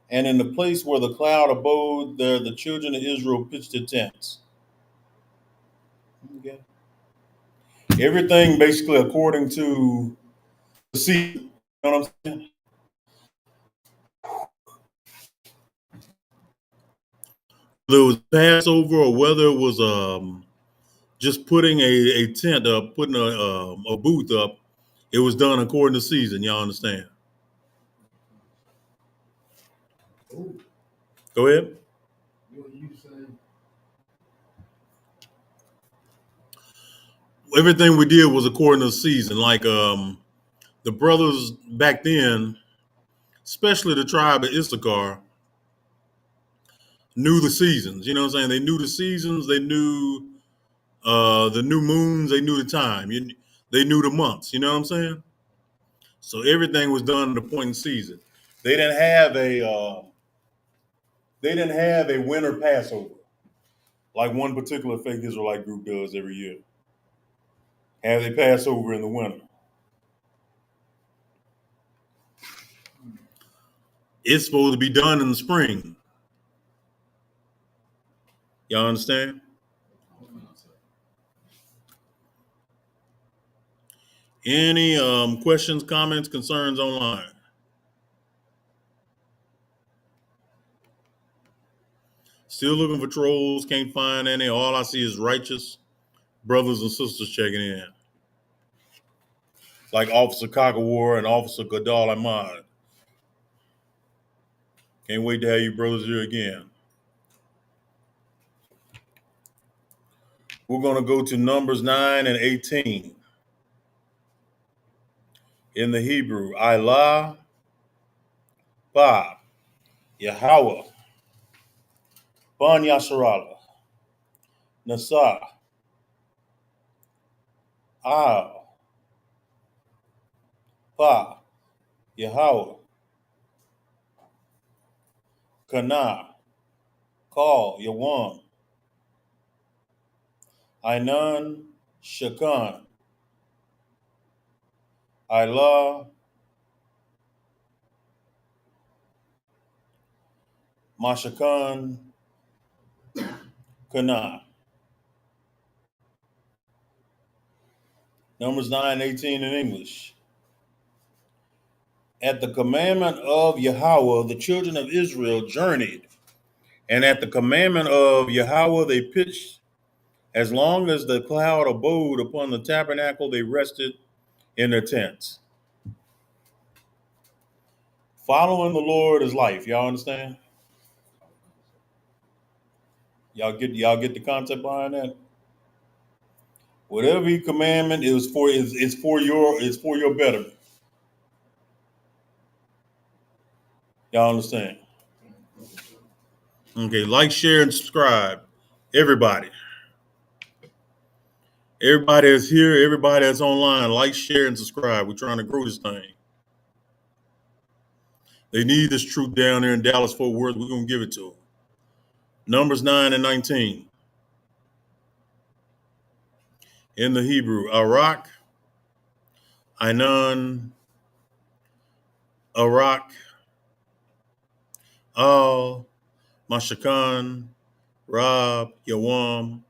and in the place where the cloud abode, there the children of Israel pitched their tents. Okay. Everything basically according to the season. You know what I'm saying? Whether it was Passover or whether it was just putting a tent up, putting a booth up, it was done according to season. Y'all understand? Oh, Go ahead. what you saying? Everything we did was according to season. Like the brothers back then, especially the tribe of Issachar, knew the seasons. You know what I'm saying? They knew the seasons. They knew the new moons. They knew the time. They knew the months. You know what I'm saying? So everything was done at a point in season. They didn't have They didn't have a winter Passover like one particular fake Israelite group does every year. Have a Passover in the winter. It's supposed to be done in the spring. Y'all understand? Any questions, comments, concerns online? Still looking for trolls, can't find any. All I see is righteous brothers and sisters checking in. Like Officer Cockawar and Officer Gadal Ahmad. Can't wait to have you brothers here again. We're going to go to Numbers 9 and 18. In the Hebrew, Ilah, Ba, Yahweh, Ban Yasharallah, Nasa, Al, Ba, Yahweh, Kana, Kal, Yawan, Ainan, Shakan, Ilah, Mashakan, Kana. Numbers 9:18 in English. At the commandment of Yahweh, the children of Israel journeyed, and at the commandment of Yahweh, they pitched. As long as the cloud abode upon the tabernacle, they rested in their tents. Following the Lord is life. Y'all understand? Y'all get the concept behind that? Whatever He commandment is for is for your betterment. Y'all understand? Okay, like, share, and subscribe. Everybody. Everybody that's here, everybody that's online, like, share, and subscribe. We're trying to grow this thing. They need this truth down there in Dallas, Fort Worth. We're going to give it to them. Numbers 9 and 19. In the Hebrew, Arak, Ainan, Arak, Al, Mashakan, Rab, Yawam,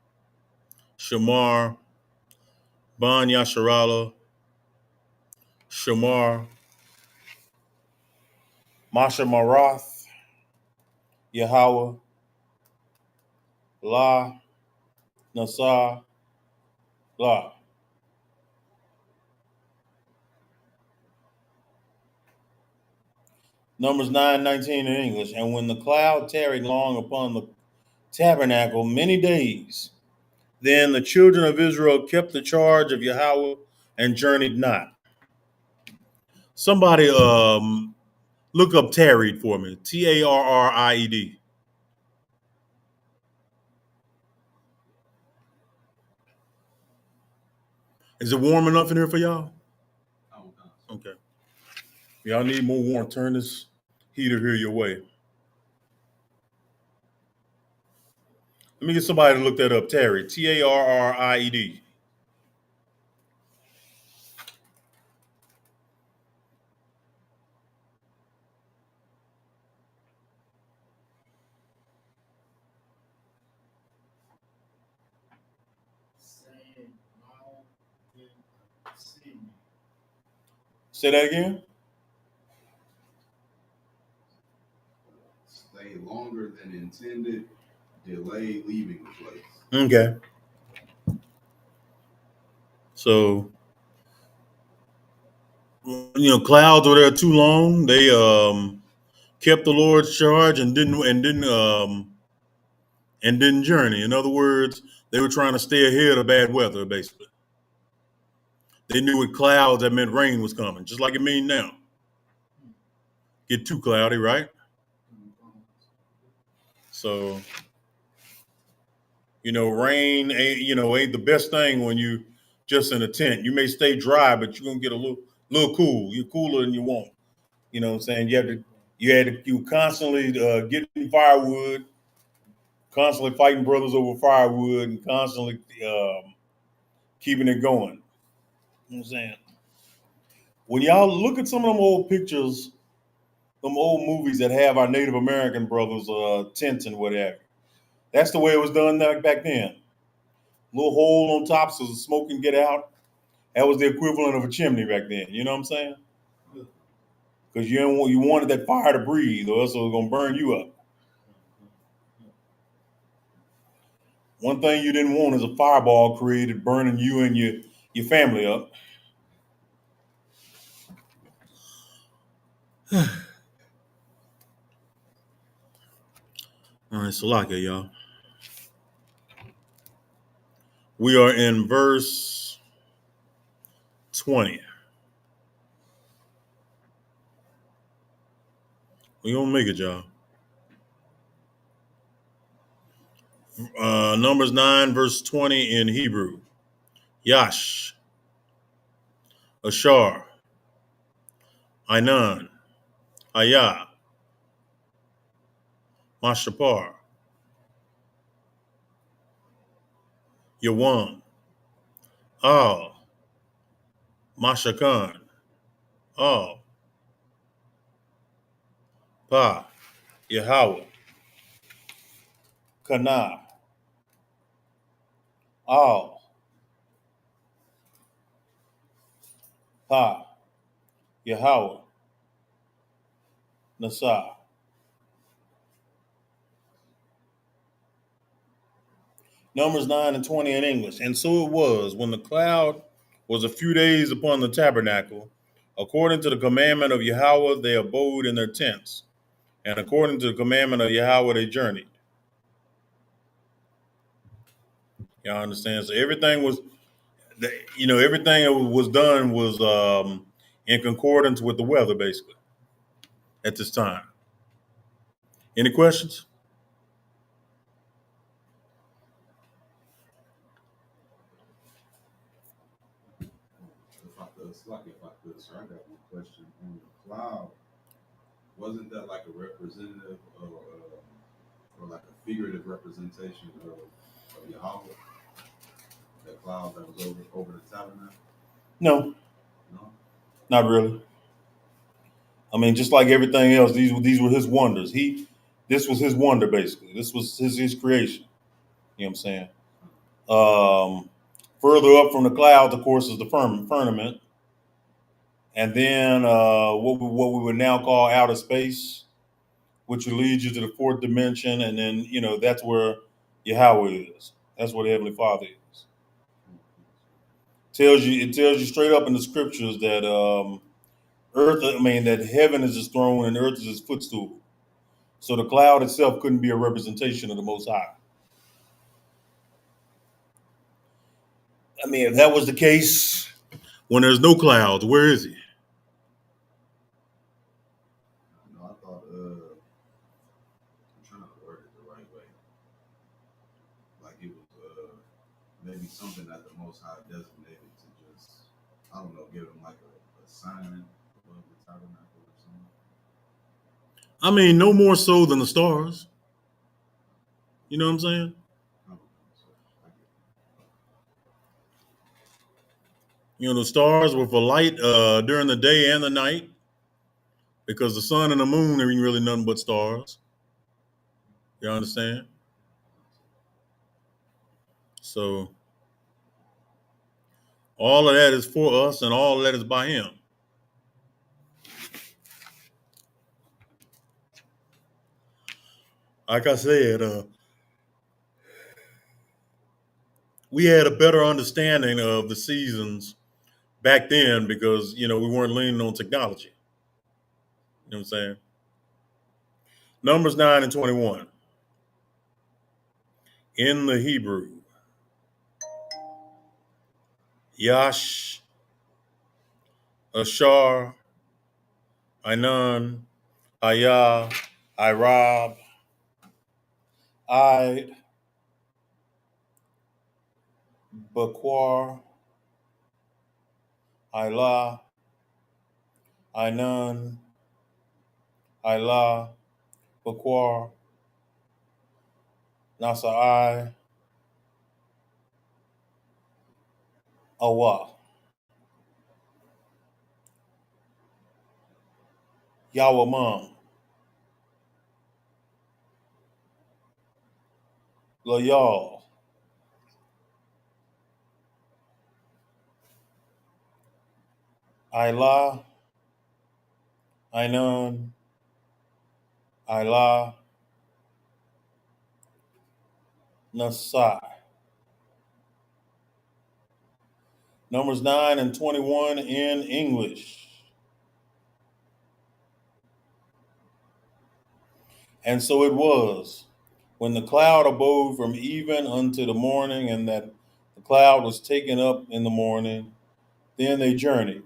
Shamar, Ban Yasharala, Shamar, Masha Marath, Yahweh, La, Nasa, La. Numbers 9:19 in English. And when the cloud tarried long upon the tabernacle many days, then the children of Israel kept the charge of Yahweh and journeyed not. Somebody look up tarried for me. Tarried. Is it warm enough in here for y'all? Okay. Y'all need more warmth. Turn this heater here your way. Let me get somebody to look that up. Tarried. Tarried. Say that again. Stay longer than intended, delay leaving the place. Okay. So, clouds were there too long. They kept the Lord's charge and didn't journey. In other words, they were trying to stay ahead of bad weather, basically. They knew with clouds that meant rain was coming, just like it means now. Get too cloudy, right? So, rain ain't the best thing when you just in a tent. You may stay dry, but you're gonna get a little cool. You're cooler than you want. You know what I'm saying? You have to You constantly getting firewood, constantly fighting brothers over firewood, and constantly keeping it going. You know what I'm saying? When y'all look at some of them old pictures, them old movies that have our Native American brothers tents and whatever, that's the way it was done back then. Little hole on top so the smoke can get out. That was the equivalent of a chimney back then. You know what I'm saying? Because you wanted that fire to breathe, or else it was gonna burn you up. One thing you didn't want is a fireball created burning you and your family up. All right, Salakia, y'all. We are in verse 20. We gonna make it, y'all. Numbers 9, verse 20 in Hebrew. Yash, Ashar, Ainan, Ayah, Mashapar, Yawan, Al, Mashakan, Al, Pa, Yahweh, Kana, Al, Pa, Yahweh, Nasa. Numbers 9 and 20 in English. And so it was when the cloud was a few days upon the tabernacle, according to the commandment of Yahweh, they abode in their tents, and according to the commandment of Yahweh, they journeyed. Y'all understand? So everything was, everything that was done was in concordance with the weather, basically, at this time. Any questions? If I could, sir, I got one question on the cloud. Wasn't that like a representative of, or like a figurative representation of Yahweh? The cloud that was over the tabernacle? No, No. not really. I mean, just like everything else, these were his wonders. This was his wonder, basically. This was his creation. You know what I'm saying? Further up from the clouds, of course, is the firmament, and then what we would now call outer space, which will lead you to the fourth dimension, and then that's where Yahweh is. That's where the Heavenly Father is. It tells you straight up in the scriptures that that heaven is his throne and earth is his footstool. So the cloud itself couldn't be a representation of the Most High. I mean, if that was the case, when there's no clouds, where is he? No, I thought, I'm trying to word it the right way. Like it was maybe something that the Most High designated to just, I don't know, give him like a sign of the tabernacle or something. I mean, no more so than the stars. You know what I'm saying? I don't know. So I get The stars were for light during the day and the night, because the sun and the moon ain't really nothing but stars. You understand? So all of that is for us, and all of that is by him. Like I said, we had a better understanding of the seasons back then because we weren't leaning on technology. You know what I'm saying? Numbers 9 and 21 in the Hebrew. Yash, Ashar, Ainan, Ayah, Irab, Id, Bakwar, Ilah, Ainan, Ila, Bakwar, Nasai, Awa, Yawamam, Layal, Ila, Ainan, Ila, Nasai. Numbers 9 and 21 in English. And so it was, when the cloud abode from even unto the morning, and that the cloud was taken up in the morning, then they journeyed.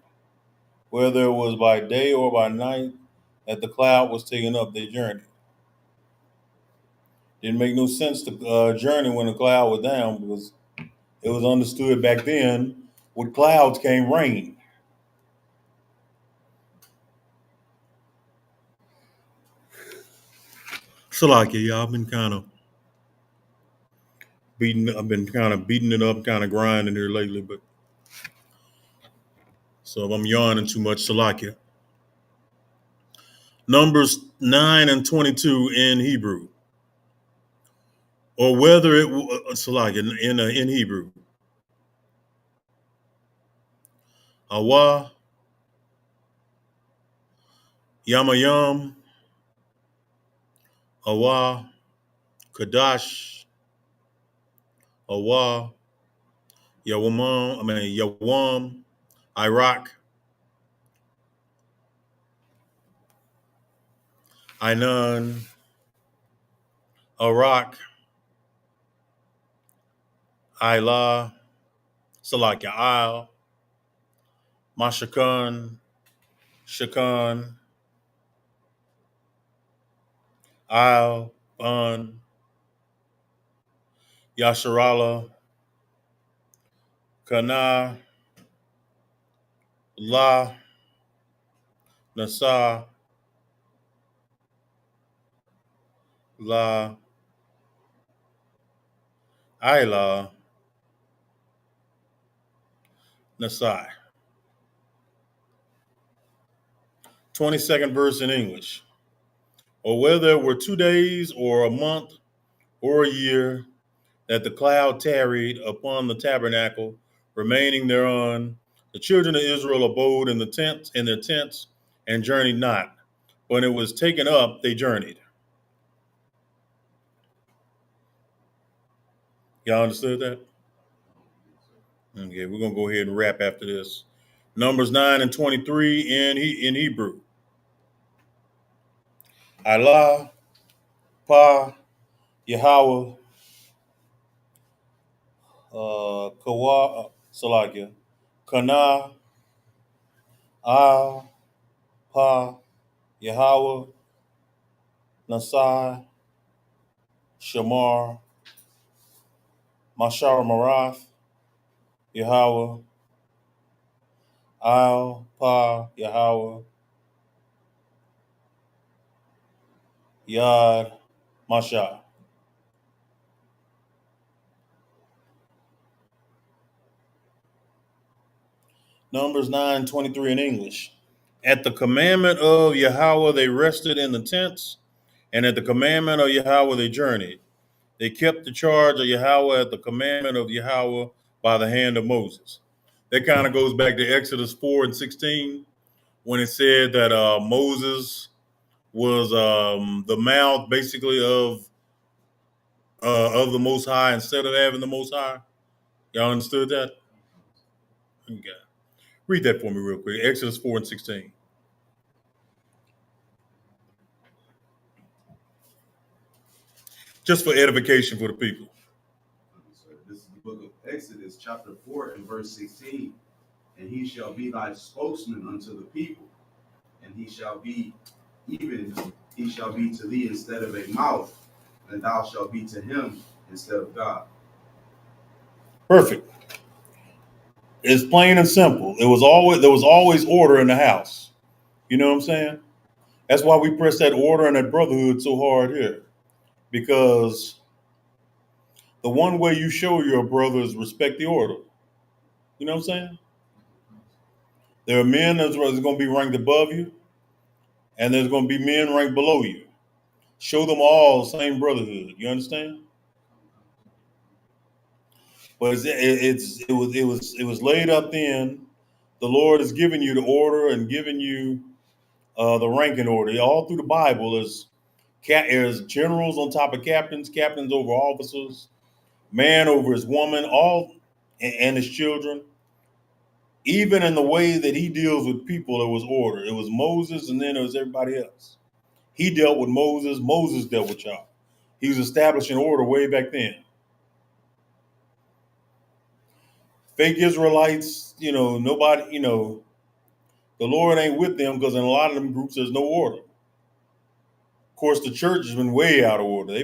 Whether it was by day or by night that the cloud was taken up, they journeyed. Didn't make no sense to journey when the cloud was down, because it was understood back then with clouds came rain. So like y'all been kind of I've been kind of beating it up, kind of grinding here lately, but so if I'm yawning too much, Salakia. Numbers 9 and 22 in Hebrew, or whether it Salakia in Hebrew. Awa, Yamayam, Awa, Kadash, Awa, Yawam, Iraq, Ainan, Iraq, Ila, Salakia Al, Mashakan, Shakan, Al, An, Yasharala, Kana, La, Nasa, La, Ila, Nasai. 22nd verse in English. Or whether it were 2 days or a month or a year that the cloud tarried upon the tabernacle, remaining thereon, the children of Israel abode in their tents, and journeyed not. When it was taken up, they journeyed. Y'all understood that? Okay, we're gonna go ahead and wrap after this. Numbers 9 and 23 in Hebrew. Allah, Pa, Yahweh, Kawa, Salakia, Kana, Al, Pa, Yahweh, Nasai, Shamar, Mashar Marath, Yahweh, Al, Pa, Yahweh, Yad, Mashah. Numbers 9:23 in English. At the commandment of Yahweh they rested in the tents, and at the commandment of Yahweh they journeyed. They kept the charge of Yahweh at the commandment of Yahweh by the hand of Moses. That kind of goes back to Exodus 4 and 16, when it said that Moses was the mouth basically of the Most High instead of having the Most High. Y'all understood that? Okay. Read that for me real quick. Exodus 4 and 16. Just for edification for the people. This is the book of Exodus, chapter 4 and verse 16. And he shall be thy spokesman unto the people, and he shall be to thee instead of a mouth, and thou shalt be to him instead of God. Perfect. It's plain and simple. There was always order in the house. You know what I'm saying? That's why we press that order and that brotherhood so hard here, because the one way you show your brother is respect the order. You know what I'm saying? There are men that's going to be ranked above you, and there's going to be men ranked below you. Show them all the same brotherhood. You understand? But it was laid up then. The Lord has given you the order and given you the ranking order. All through the Bible is generals on top of captains, captains over officers, man over his woman, all and his children. Even in the way that he deals with people, there was order. It was Moses, and then it was everybody else. He dealt with Moses. Moses dealt with y'all. He was establishing order way back then. Fake Israelites, nobody, the Lord ain't with them because in a lot of them groups there's no order. Of course, the church has been way out of order. They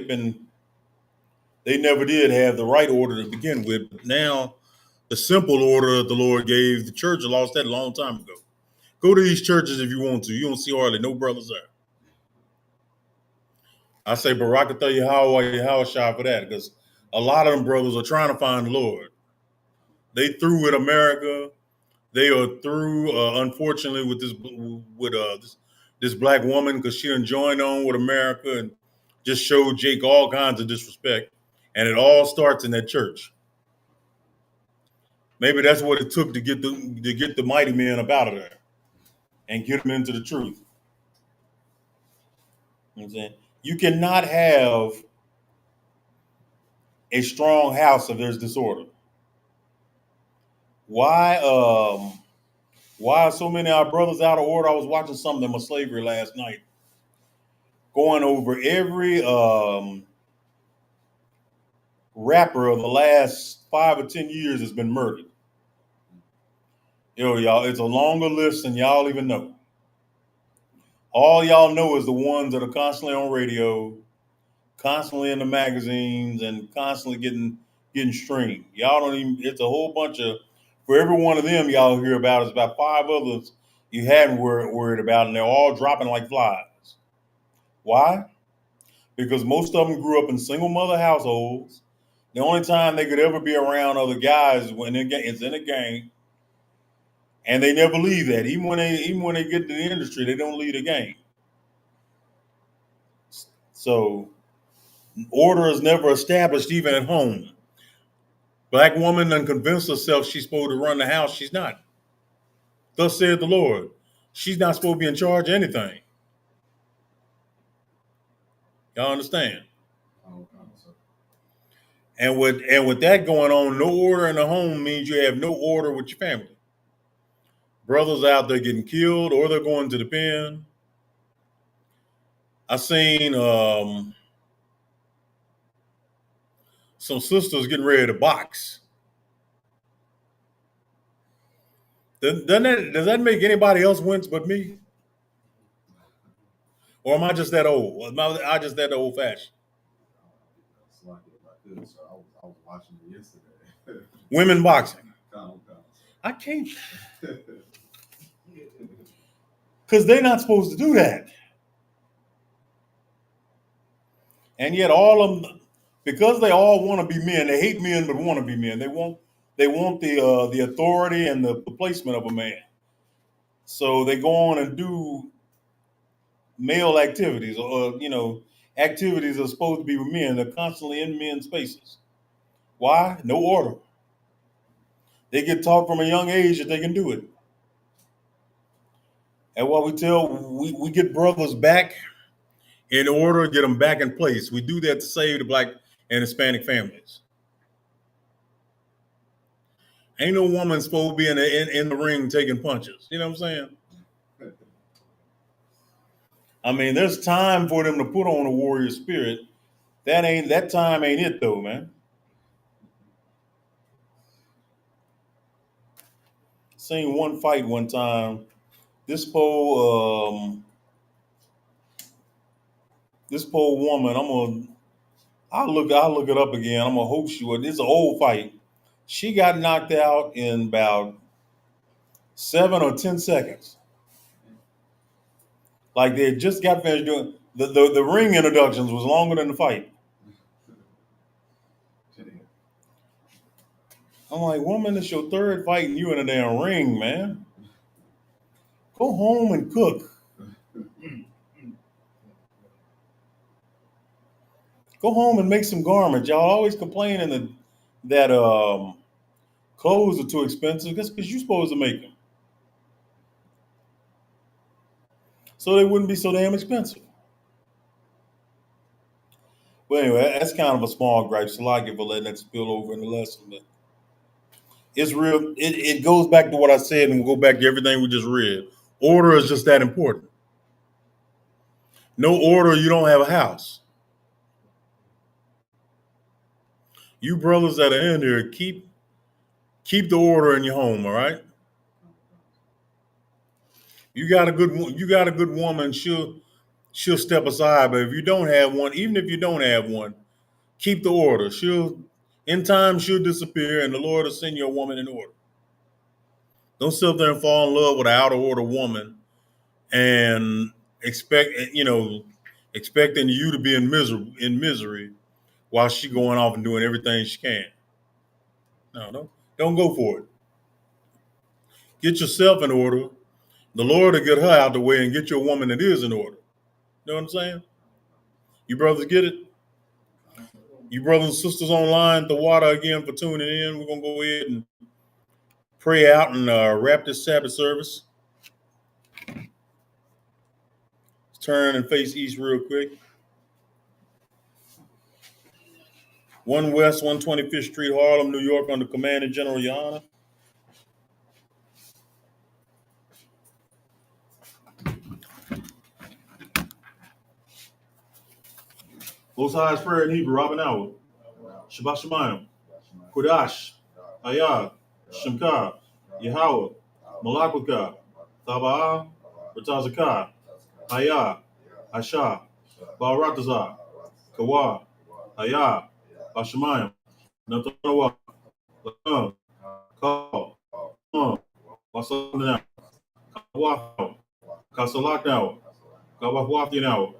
never did have the right order to begin with. But now, the simple order that the Lord gave, the church lost that a long time ago. Go to these churches if you want to. You don't see hardly no brothers there. I say Barakatah Yahweh Shah for that, because a lot of them brothers are trying to find the Lord. They through with America. They are through, unfortunately, with this black woman, because she done joined on with America and just showed Jake all kinds of disrespect, and it all starts in that church. Maybe that's what it took to get the mighty men up out of there and get them into the truth. You know what I'm saying? You cannot have a strong house if there's disorder. Why are so many of our brothers out of order? I was watching something on slavery last night, going over every rapper of the last 5 or 10 years has been murdered. Y'all, it's a longer list than y'all even know. All y'all know is the ones that are constantly on radio, constantly in the magazines, and constantly getting streamed. Y'all don't even. It's a whole bunch of. For every one of them y'all hear about, is about 5 others you hadn't worried about, and they're all dropping like flies. Why? Because most of them grew up in single mother households. The only time they could ever be around other guys is when it's in a gang, and they never leave that. Even when they get to the industry, they don't leave the game. So order is never established even at home. Black woman done convinced herself she's supposed to run the house. She's not. Thus said the Lord. She's not supposed to be in charge of anything. Y'all understand? And with that going on, no order in the home means you have no order with your family. Brothers out there getting killed, or they're going to the pen. I seen some sisters getting ready to box. Does that make anybody else wince but me? Or am I just that old? Am I just that old fashioned? I was watching it yesterday. Women boxing. I can't. Because they're not supposed to do that. And yet all of them, because they all want to be men, they hate men but want to be men. They want the authority and the placement of a man. So they go on and do male activities, or activities that are supposed to be with men. They're constantly in men's spaces. Why? No order. They get taught from a young age that they can do it. And what we get brothers back in order, get them back in place. We do that to save the Black and Hispanic families. Ain't no woman supposed to be in the ring taking punches. You know what I'm saying? I mean, there's time for them to put on a warrior spirit. That time ain't it though, man. Seen one fight one time. This poor woman. I'll look it up again. I'm gonna host you. It's an old fight. She got knocked out in about 7 or 10 seconds. Like they just got finished doing the ring introductions was longer than the fight. I'm like, woman, it's your third fight and you in a damn ring, man. Go home and cook. Go home and make some garments. Y'all always complaining that clothes are too expensive. That's because you're supposed to make them. So they wouldn't be so damn expensive. But anyway, that's kind of a small gripe. So I give a letting that spill over in the lesson. But it's real. It goes back to what I said, and we'll go back to everything we just read. Order is just that important. No order, you don't have a house. You brothers that are in here, keep the order in your home. All right. You got a good woman. She'll step aside. But if you don't have one, even if you don't have one, keep the order. In time she'll disappear, and the Lord will send you a woman in order. Don't sit there and fall in love with an out of order woman and expecting you to be in misery while she going off and doing everything she can. No, don't go for it. Get yourself in order. The Lord will get her out the way and get you a woman that is in order. You know what I'm saying? You brothers get it? You brothers and sisters online, the water again for tuning in. We're going to go ahead and pray out and wrap this Sabbath service. Let's turn and face east real quick. 1 West 125th Street, Harlem, New York, under command of General Yana. Most High's prayer in Hebrew, Robin Hour. Shabbat Shemayim. Kodash. Ayah. Shemka. Yahweh. Malakwaka. Taba'ah. Ratazakah. Ayah. Asha. Ba'aratazah. Kawa. Ayah. Bashemayim. Natanawa. Lakam. Kal. Wasalana. Kawafo. Kasalaknao. Kawafwafinao.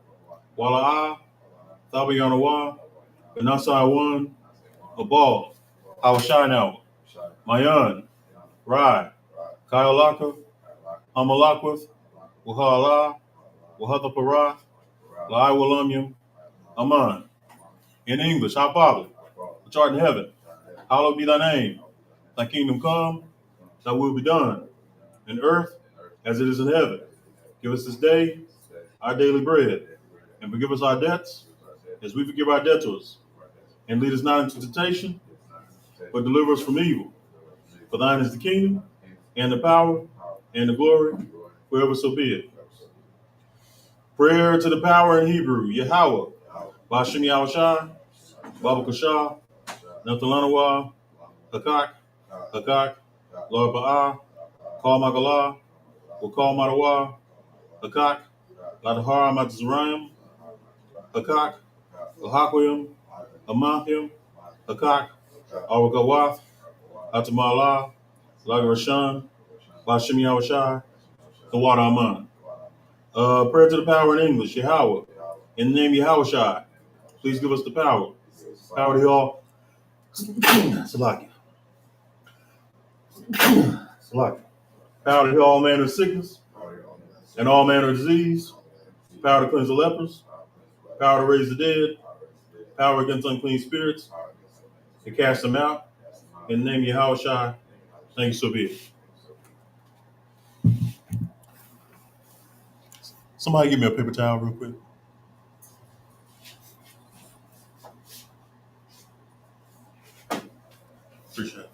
Wala'ah. Tabayanawa. Benasai one. Abal. Hawashinawa. Mayan. Rai. Kayalaka. Hamalakwith. Wahala. Wahathaparath. Lai Walamyam. Aman. In English, our Father, which art in heaven, hallowed be thy name. Thy kingdom come, thy will be done, in earth as it is in heaven. Give us this day our daily bread, and forgive us our debts as we forgive our debtors. And lead us not into temptation, but deliver us from evil. For thine is the kingdom, and the power, and the glory, forever so be it. Prayer to the power in Hebrew, Yahweh, Bashem Yahushai, Baba Kashah, Nathalanawa, Hakak, Hakak, Lord Ba'ah, Kal Magalah, Wakal Madawa, Hakak, Ladahar Matazarayim, Hakak, Lahakwim, Amathim, Hakak, Awakawath, Atamalah, Lagarashan, Bashem Yahushai, Tawada Aman. Prayer to the power in English, Yahweh. In the name Yahushai, please give us the power. Power to all. Salaki. Salaki. Power to heal all manner of sickness and all manner of disease. Power to cleanse the lepers. Power to raise the dead. Power against unclean spirits. To cast them out. In the name Yahushai, thank you, so be it. Somebody give me a paper towel real quick. Appreciate it.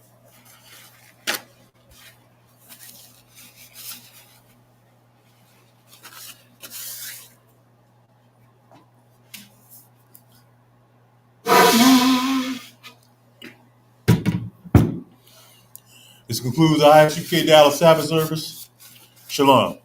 This concludes our ISUPK Dallas Sabbath service. Shalom.